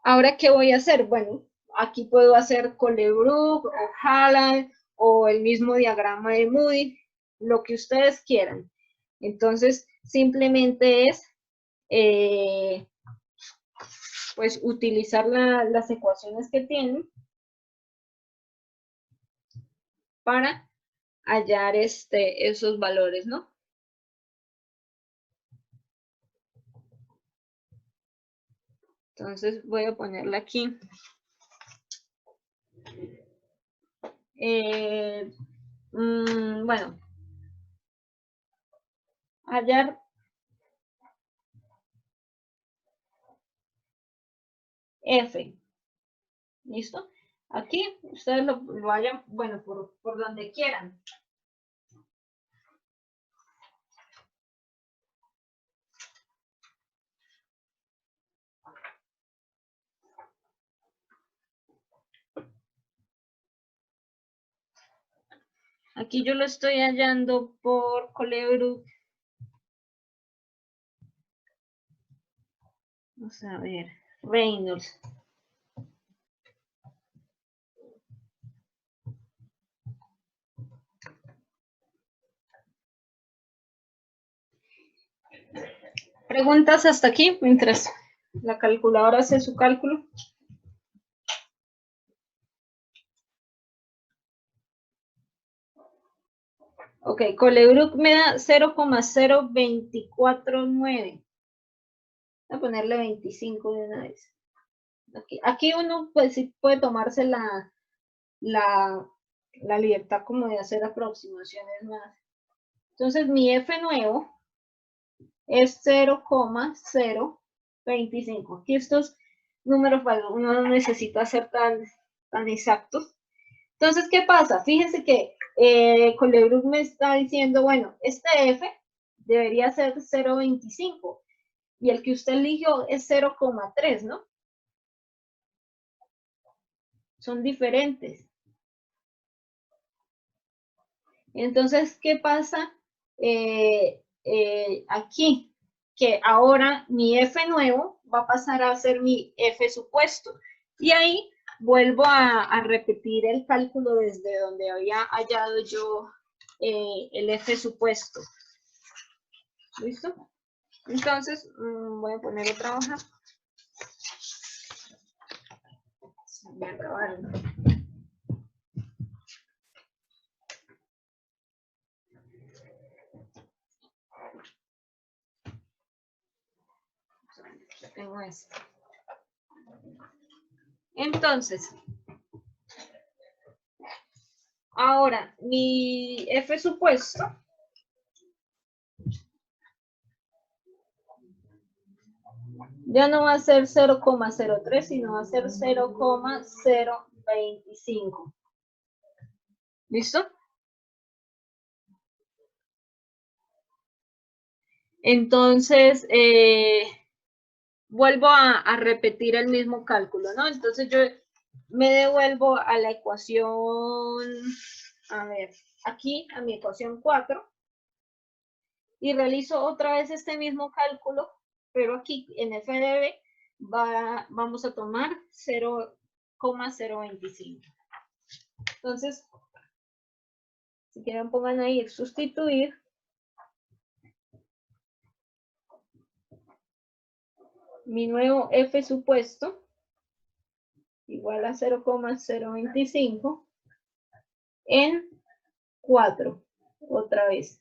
S1: Ahora, ¿qué voy a hacer? Bueno, aquí puedo hacer Colebrook o Hallan o el mismo diagrama de Moody, lo que ustedes quieran. Entonces, simplemente es, pues, utilizar las ecuaciones que tienen para hallar esos valores, ¿no? Entonces, voy a ponerla aquí. Bueno, hallar F. ¿Listo? Aquí ustedes lo vayan, bueno, por donde quieran. Aquí yo lo estoy hallando por Colebrook. Vamos a ver, Reynolds. ¿Preguntas hasta aquí mientras la calculadora hace su cálculo? Ok, Colebrook me da 0,0249. Voy a ponerle 25 de una vez. Aquí uno pues sí puede tomarse la libertad como de hacer aproximaciones más. Entonces mi F nuevo es 0,025. Aquí estos números uno no necesita ser tan exactos. Entonces, ¿qué pasa? Fíjense que Colebrook me está diciendo, bueno, este F debería ser 0,25 y el que usted eligió es 0,3, ¿no? Son diferentes. Entonces, ¿qué pasa aquí? Que ahora mi F nuevo va a pasar a ser mi F supuesto. Y ahí vuelvo a repetir el cálculo desde donde había hallado yo el F supuesto. ¿Listo? Entonces, voy a poner otra hoja. Se me acabaron. Tengo esto. Entonces, ahora mi F supuesto ya no va a ser 0,03, sino va a ser 0,025. ¿Listo? Entonces, vuelvo a repetir el mismo cálculo, ¿no? Entonces yo me devuelvo a la ecuación, a ver, aquí a mi ecuación 4 y realizo otra vez este mismo cálculo, pero aquí en F de B vamos a tomar 0,025. Entonces, si quieren pongan ahí sustituir. Mi nuevo F supuesto igual a 0,025 en 4, otra vez,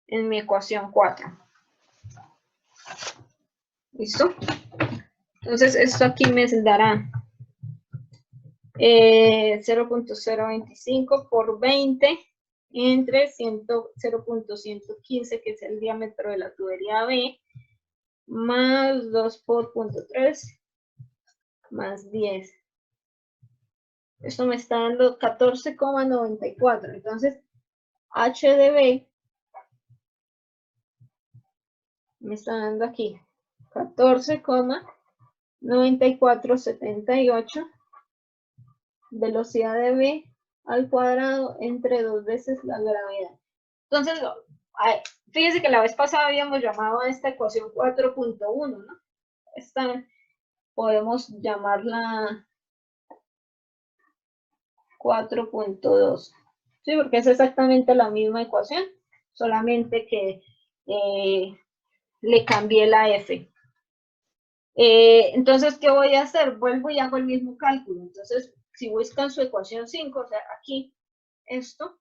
S1: en mi ecuación 4. ¿Listo? Entonces, esto aquí me dará 0,025 por 20 entre 0,115, que es el diámetro de la tubería B, más 2 por 0,3 más 10. Esto me está dando 14,94. Entonces, H de B me está dando aquí 14,9478 velocidad de B al cuadrado entre 2 veces la gravedad. Entonces, fíjense que la vez pasada habíamos llamado a esta ecuación 4.1, ¿no? Esta podemos llamarla 4.2, ¿sí? Porque es exactamente la misma ecuación, solamente que le cambié la F. Entonces, ¿qué voy a hacer? Vuelvo y hago el mismo cálculo. Entonces, si buscan su ecuación 5, o sea, aquí, esto,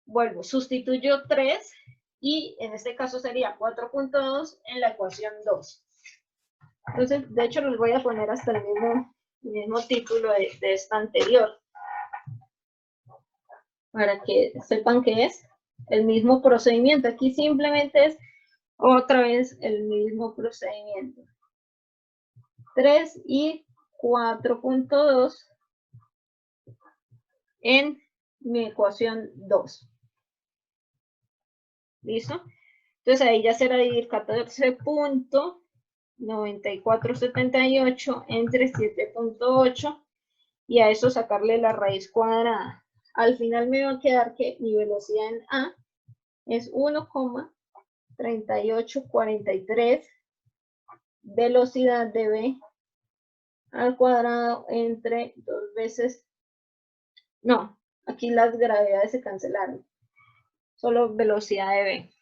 S1: vuelvo, sustituyo 3 y en este caso sería 4.2 en la ecuación 2. Entonces, de hecho, los voy a poner hasta el mismo título de esta anterior, para que sepan que es el mismo procedimiento. Aquí simplemente es otra vez el mismo procedimiento. 3 y 4.2 en mi ecuación 2. ¿Listo? Entonces ahí ya será dividir 14.9478 entre 7.8 y a eso sacarle la raíz cuadrada. Al final me va a quedar que mi velocidad en A es 1,3843 velocidad de B al cuadrado entre 2 veces, no, aquí las gravedades se cancelaron, solo velocidad de B.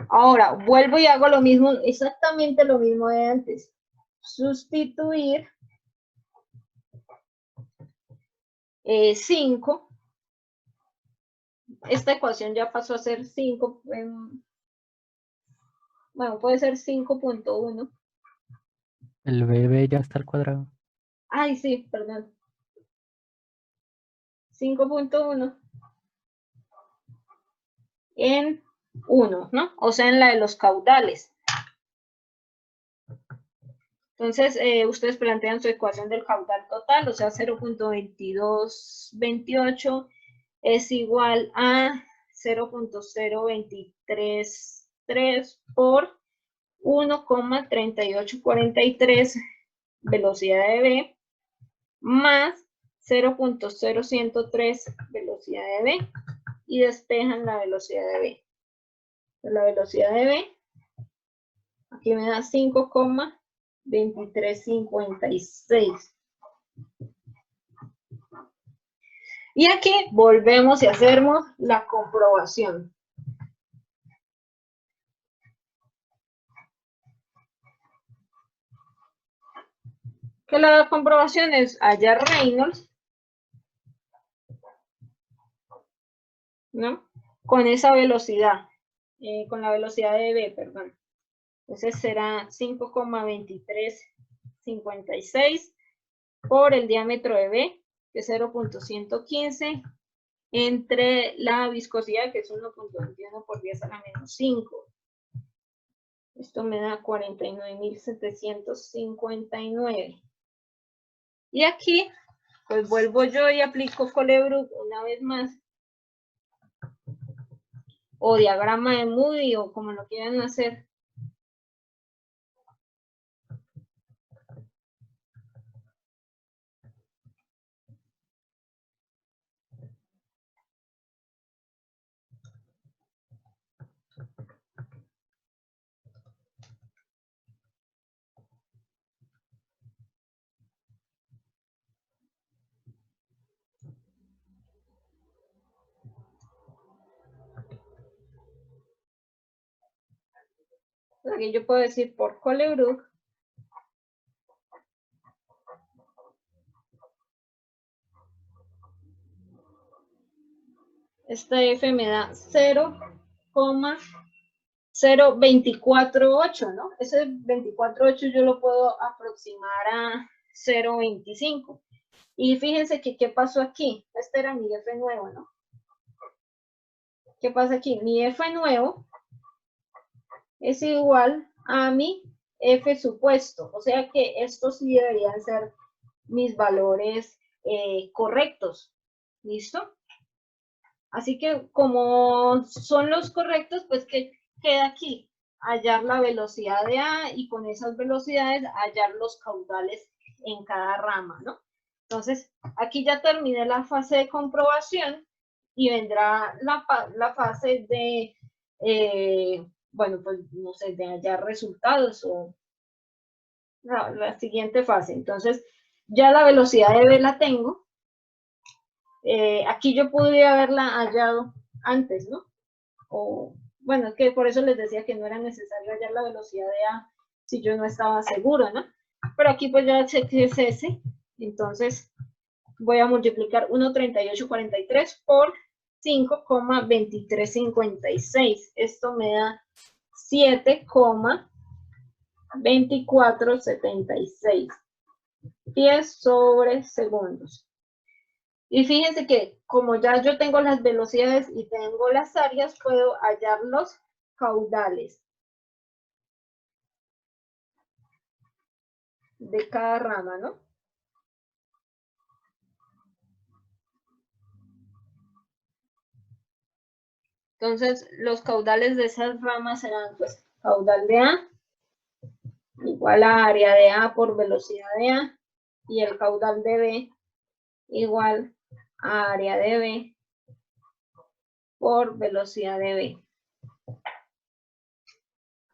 S1: Ahora, vuelvo y hago lo mismo, exactamente lo mismo de antes. Sustituir 5. Esta ecuación ya pasó a ser 5. Bueno, puede ser 5.1.
S4: El BB ya está al cuadrado.
S1: Ay, sí, perdón. 5.1 en 1, ¿no? O sea, en la de los caudales. Entonces, ustedes plantean su ecuación del caudal total, o sea, 0.2228 es igual a 0.0233 por 1,3843 velocidad de B más 0.0103 velocidad de B y despejan la velocidad de B. La velocidad de B aquí me da 5,2356. Y aquí volvemos y hacemos la comprobación. Que la comprobación es hallar Reynolds, ¿no? Con esa velocidad, con la velocidad de B, perdón. Entonces será 5,2356 por el diámetro de B, que es 0.115, entre la viscosidad, que es 1.21 por 10 a la menos 5. Esto me da 49.759. Y aquí, pues vuelvo yo y aplico Colebrook una vez más. O diagrama de Moody, o como lo quieran hacer. Aquí yo puedo decir por Colebrook. Esta F me da 0,0248, ¿no? Ese 24,8 yo lo puedo aproximar a 0,25. Y fíjense que, ¿qué pasó aquí? Este era mi F nuevo, ¿no? ¿Qué pasa aquí? Mi F nuevo es igual a mi F supuesto. O sea que estos sí deberían ser mis valores correctos. ¿Listo? Así que como son los correctos, pues ¿qué queda aquí? Hallar la velocidad de A y con esas velocidades hallar los caudales en cada rama, ¿no? Entonces, aquí ya terminé la fase de comprobación y vendrá la fase de, bueno, pues no sé, de hallar resultados o la siguiente fase. Entonces, ya la velocidad de B la tengo. Aquí yo podría haberla hallado antes, ¿no? O, bueno, que por eso les decía que no era necesario hallar la velocidad de A si yo no estaba seguro, ¿no? Pero aquí pues ya sé que es ese, entonces voy a multiplicar 1,3843 por 5,2356. Esto me da 7,2476. 10 sobre segundos. Y fíjense que como ya yo tengo las velocidades y tengo las áreas, puedo hallar los caudales de cada rama, ¿no? Entonces, los caudales de esas ramas serán, pues, caudal de A igual a área de A por velocidad de A, y el caudal de B igual a área de B por velocidad de B.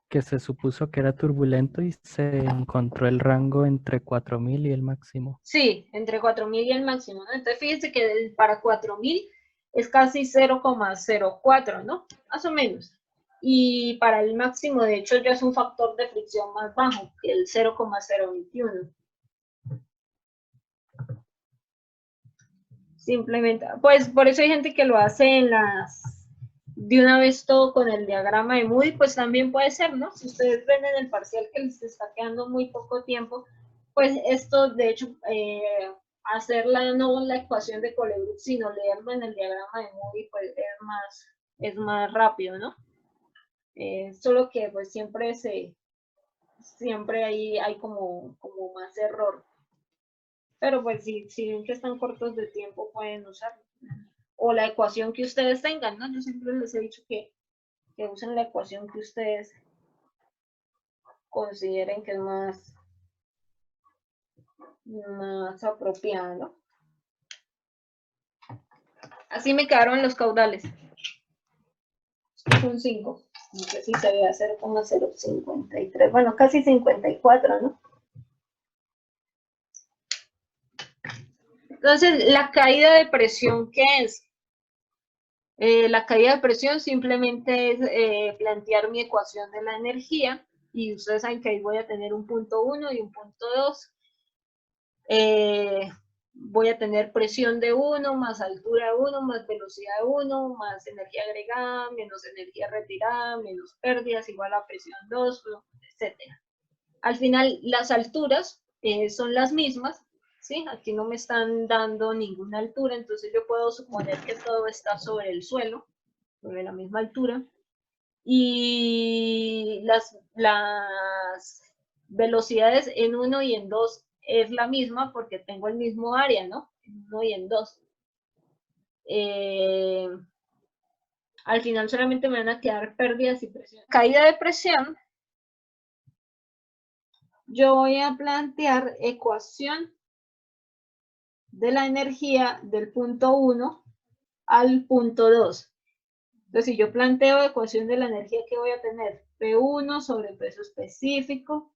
S4: Que se supuso que era turbulento y se encontró el rango entre 4000 y el máximo.
S1: Sí, entre 4000 y el máximo, ¿no? Entonces, fíjense que para 4000 es casi 0,04, ¿no? Más o menos. Y para el máximo, de hecho, ya es un factor de fricción más bajo que el 0,021. Simplemente, pues por eso hay gente que lo hace en de una vez todo con el diagrama de Moody, pues también puede ser, ¿no? Si ustedes ven en el parcial que les está quedando muy poco tiempo, pues esto, de hecho, hacerla no la ecuación de Colebrook, sino leerlo en el diagrama de Moody, pues es más rápido, ¿no? Solo que pues siempre ahí hay como más error. Pero pues si ven que están cortos de tiempo, pueden usarlo. O la ecuación que ustedes tengan, ¿no? Yo siempre les he dicho que usen la ecuación que ustedes consideren que es más apropiada, ¿no? Así me quedaron los caudales. Esto es un 5. No sé si se ve a 0,053. Bueno, casi 54, ¿no? Entonces, la caída de presión, ¿qué es? La caída de presión simplemente es plantear mi ecuación de la energía, y ustedes saben que ahí voy a tener un punto 1 y un punto 2. Voy a tener presión de 1, más altura de 1, más velocidad de 1, más energía agregada, menos energía retirada, menos pérdidas, igual a presión 2, etc. Al final, las alturas son las mismas, ¿sí? Aquí no me están dando ninguna altura, entonces yo puedo suponer que todo está sobre el suelo, sobre la misma altura. Y las velocidades en 1 y en 2 es la misma porque tengo el mismo área, ¿no? En 1 y en 2. Al final solamente me van a quedar pérdidas y presión. Caída de presión. Yo voy a plantear ecuación de la energía del punto 1 al punto 2. Entonces, si yo planteo ecuación de la energía, ¿qué voy a tener? P1 sobre peso específico.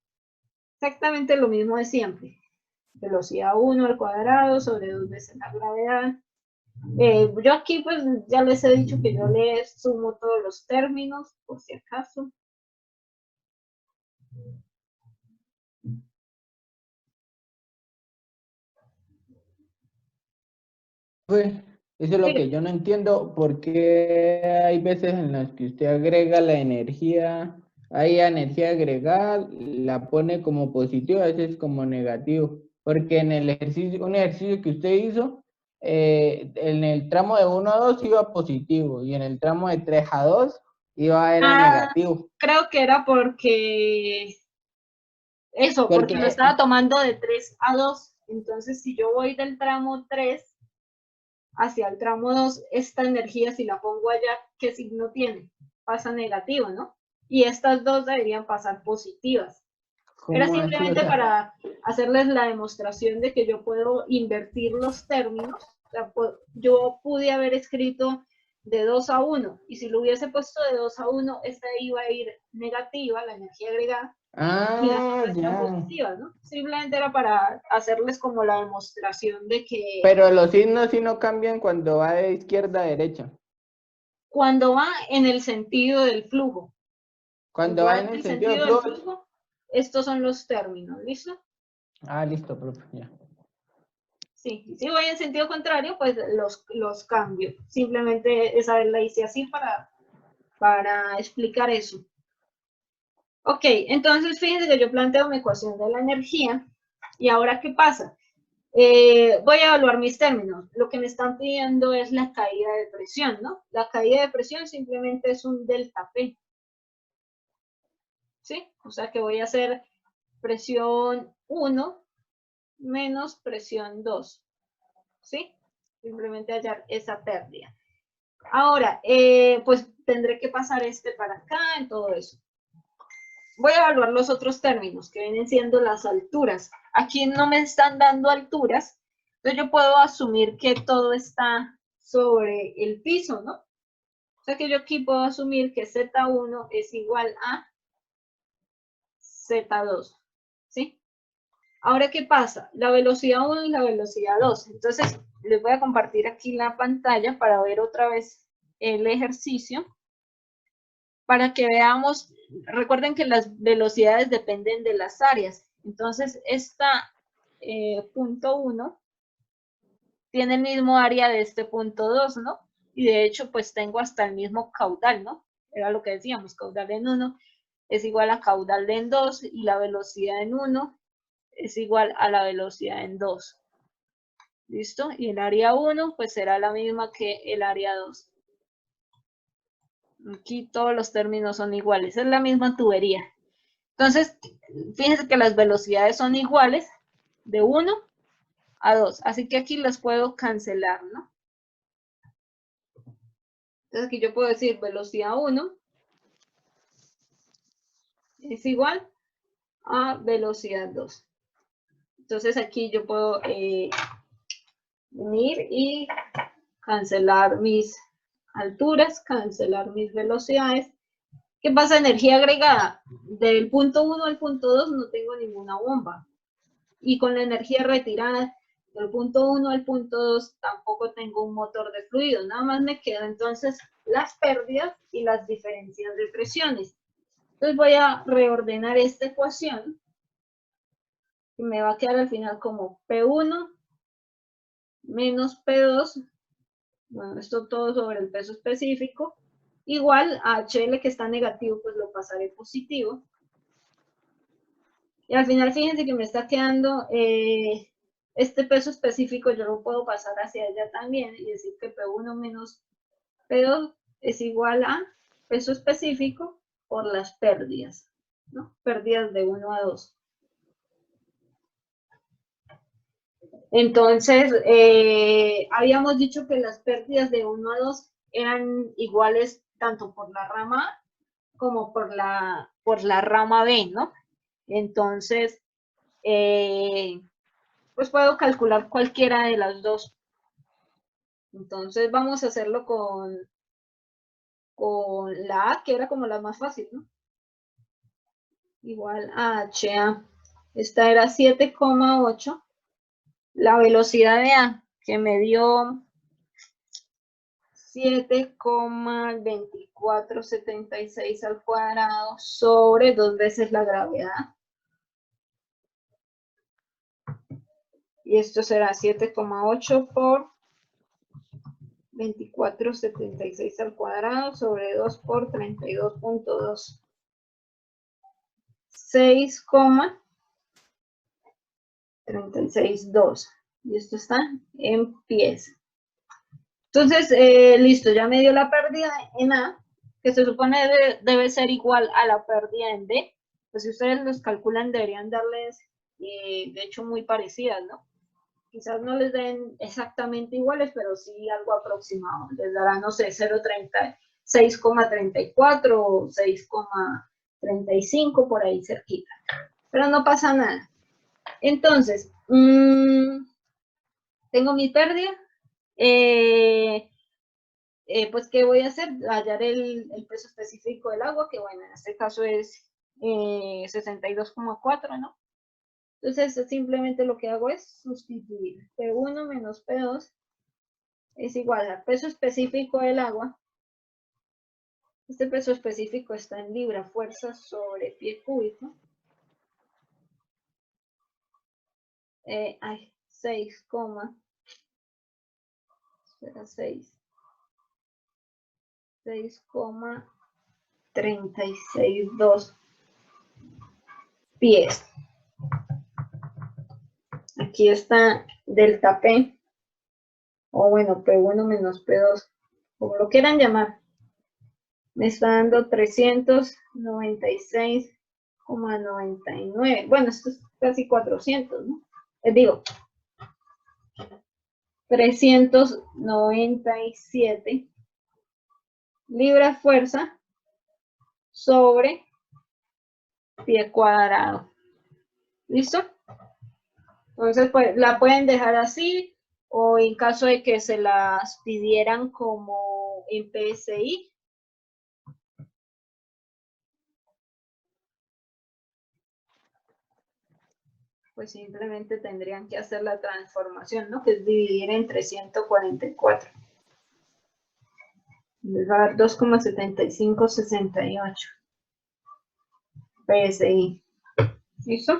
S1: Exactamente lo mismo de siempre. Velocidad 1 al cuadrado sobre 2 veces la gravedad. Yo aquí pues ya les he dicho que yo les sumo todos los términos, por si acaso.
S3: Pues, eso es lo que yo no entiendo, porque hay veces en las que usted agrega la energía, hay energía agregada, la pone como positiva, a veces como negativo, porque en el ejercicio, un ejercicio que usted hizo, en el tramo de 1 a 2 iba positivo, y en el tramo de 3 a 2 era negativo.
S1: Creo que era porque porque lo estaba tomando de 3 a 2, entonces si yo voy del tramo 3 hacia el tramo 2, esta energía, si la pongo allá, ¿qué signo tiene? Pasa negativo, ¿no? Y estas dos deberían pasar positivas. Era simplemente para hacerles la demostración de que yo puedo invertir los términos. O sea, yo pude haber escrito de 2 a 1, y si lo hubiese puesto de 2 a 1, esta iba a ir negativa, la energía agregada, y las otras positivas, ¿no? Simplemente era para hacerles como la demostración de que...
S3: Pero los signos sí no cambian cuando va de izquierda a derecha.
S1: Cuando va en el sentido del flujo.
S3: Cuando va en el sentido del flujo,
S1: estos son los términos, ¿listo?
S3: Ah, listo, profe, ya.
S1: Sí, si voy en sentido contrario, pues los cambio. Simplemente esa vez la hice así para explicar eso. Ok, entonces fíjense que yo planteo mi ecuación de la energía. ¿Y ahora qué pasa? Voy a evaluar mis términos. Lo que me están pidiendo es la caída de presión, ¿no? La caída de presión simplemente es un delta P. ¿Sí? O sea que voy a hacer presión 1 menos presión 2. ¿Sí? Simplemente hallar esa pérdida. Ahora, pues tendré que pasar para acá, en todo eso. Voy a evaluar los otros términos, que vienen siendo las alturas. Aquí no me están dando alturas, entonces yo puedo asumir que todo está sobre el piso, ¿no? O sea que yo aquí puedo asumir que Z1 es igual a Z2, ¿sí? Ahora, ¿qué pasa? La velocidad 1 y la velocidad 2. Entonces, les voy a compartir aquí la pantalla para ver otra vez el ejercicio, para que veamos. Recuerden que las velocidades dependen de las áreas. Entonces, esta punto 1 tiene el mismo área de este punto 2, ¿no? Y de hecho, pues tengo hasta el mismo caudal, ¿no? Era lo que decíamos, caudal en 1 es igual a caudal en 2, y la velocidad en 1 es igual a la velocidad en 2. ¿Listo? Y el área 1 pues será la misma que el área 2. Aquí todos los términos son iguales, es la misma tubería. Entonces, fíjense que las velocidades son iguales de 1 a 2, así que aquí las puedo cancelar, ¿no? Entonces aquí yo puedo decir velocidad 1 es igual a velocidad 2. Entonces aquí yo puedo venir y cancelar mis alturas, cancelar mis velocidades. ¿Qué pasa? Energía agregada. Del punto 1 al punto 2 no tengo ninguna bomba. Y con la energía retirada Del punto 1 al punto 2 tampoco tengo un motor de fluido, nada más me quedan entonces las pérdidas y las diferencias de presiones. Entonces voy a reordenar esta ecuación y me va a quedar al final como P1 menos P2, bueno, esto todo sobre el peso específico, igual a HL que está negativo, pues lo pasaré positivo. Y al final fíjense que me está quedando este peso específico, yo lo puedo pasar hacia allá también y decir que P1 menos P2 es igual a peso específico por las pérdidas, ¿no? Pérdidas de 1 a 2. Entonces, habíamos dicho que las pérdidas de 1 a 2 eran iguales tanto por la rama A como por la rama B, ¿no? Entonces, pues puedo calcular cualquiera de las dos. Entonces, vamos a hacerlo con la A, que era como la más fácil, ¿no? Igual a HA. Esta era 7,8. La velocidad de A, que me dio 7,2476 al cuadrado sobre 2 veces la gravedad. Y esto será 7,8 por 2476 al cuadrado sobre 2 por 32.2. 6,362. Y esto está en pies. Entonces, listo, ya me dio la pérdida en A, que se supone debe ser igual a la pérdida en B. Pues si ustedes los calculan, deberían darles, de hecho, muy parecidas, ¿no? Quizás no les den exactamente iguales, pero sí algo aproximado. Les dará, no sé, 6,34 o 6,35 por ahí cerquita. Pero no pasa nada. Entonces, tengo mi pérdida. Pues, ¿qué voy a hacer? Hallar el peso específico del agua, que bueno, en este caso es 62,4, ¿no? Entonces, simplemente lo que hago es sustituir P1 menos P2 es igual al peso específico del agua. Este peso específico está en libra fuerza sobre pie cúbico. 6,362 pies. Aquí está delta P, o bueno, P1 menos P2, como lo quieran llamar. Me está dando 396,99. Bueno, esto es casi 400, ¿no? Digo, 397 libras fuerza sobre pie cuadrado. ¿Listo? Entonces, pues, la pueden dejar así, o en caso de que se las pidieran como en PSI, pues simplemente tendrían que hacer la transformación, ¿no? Que es dividir entre 144. Les va a dar 2,7568 PSI. ¿Listo?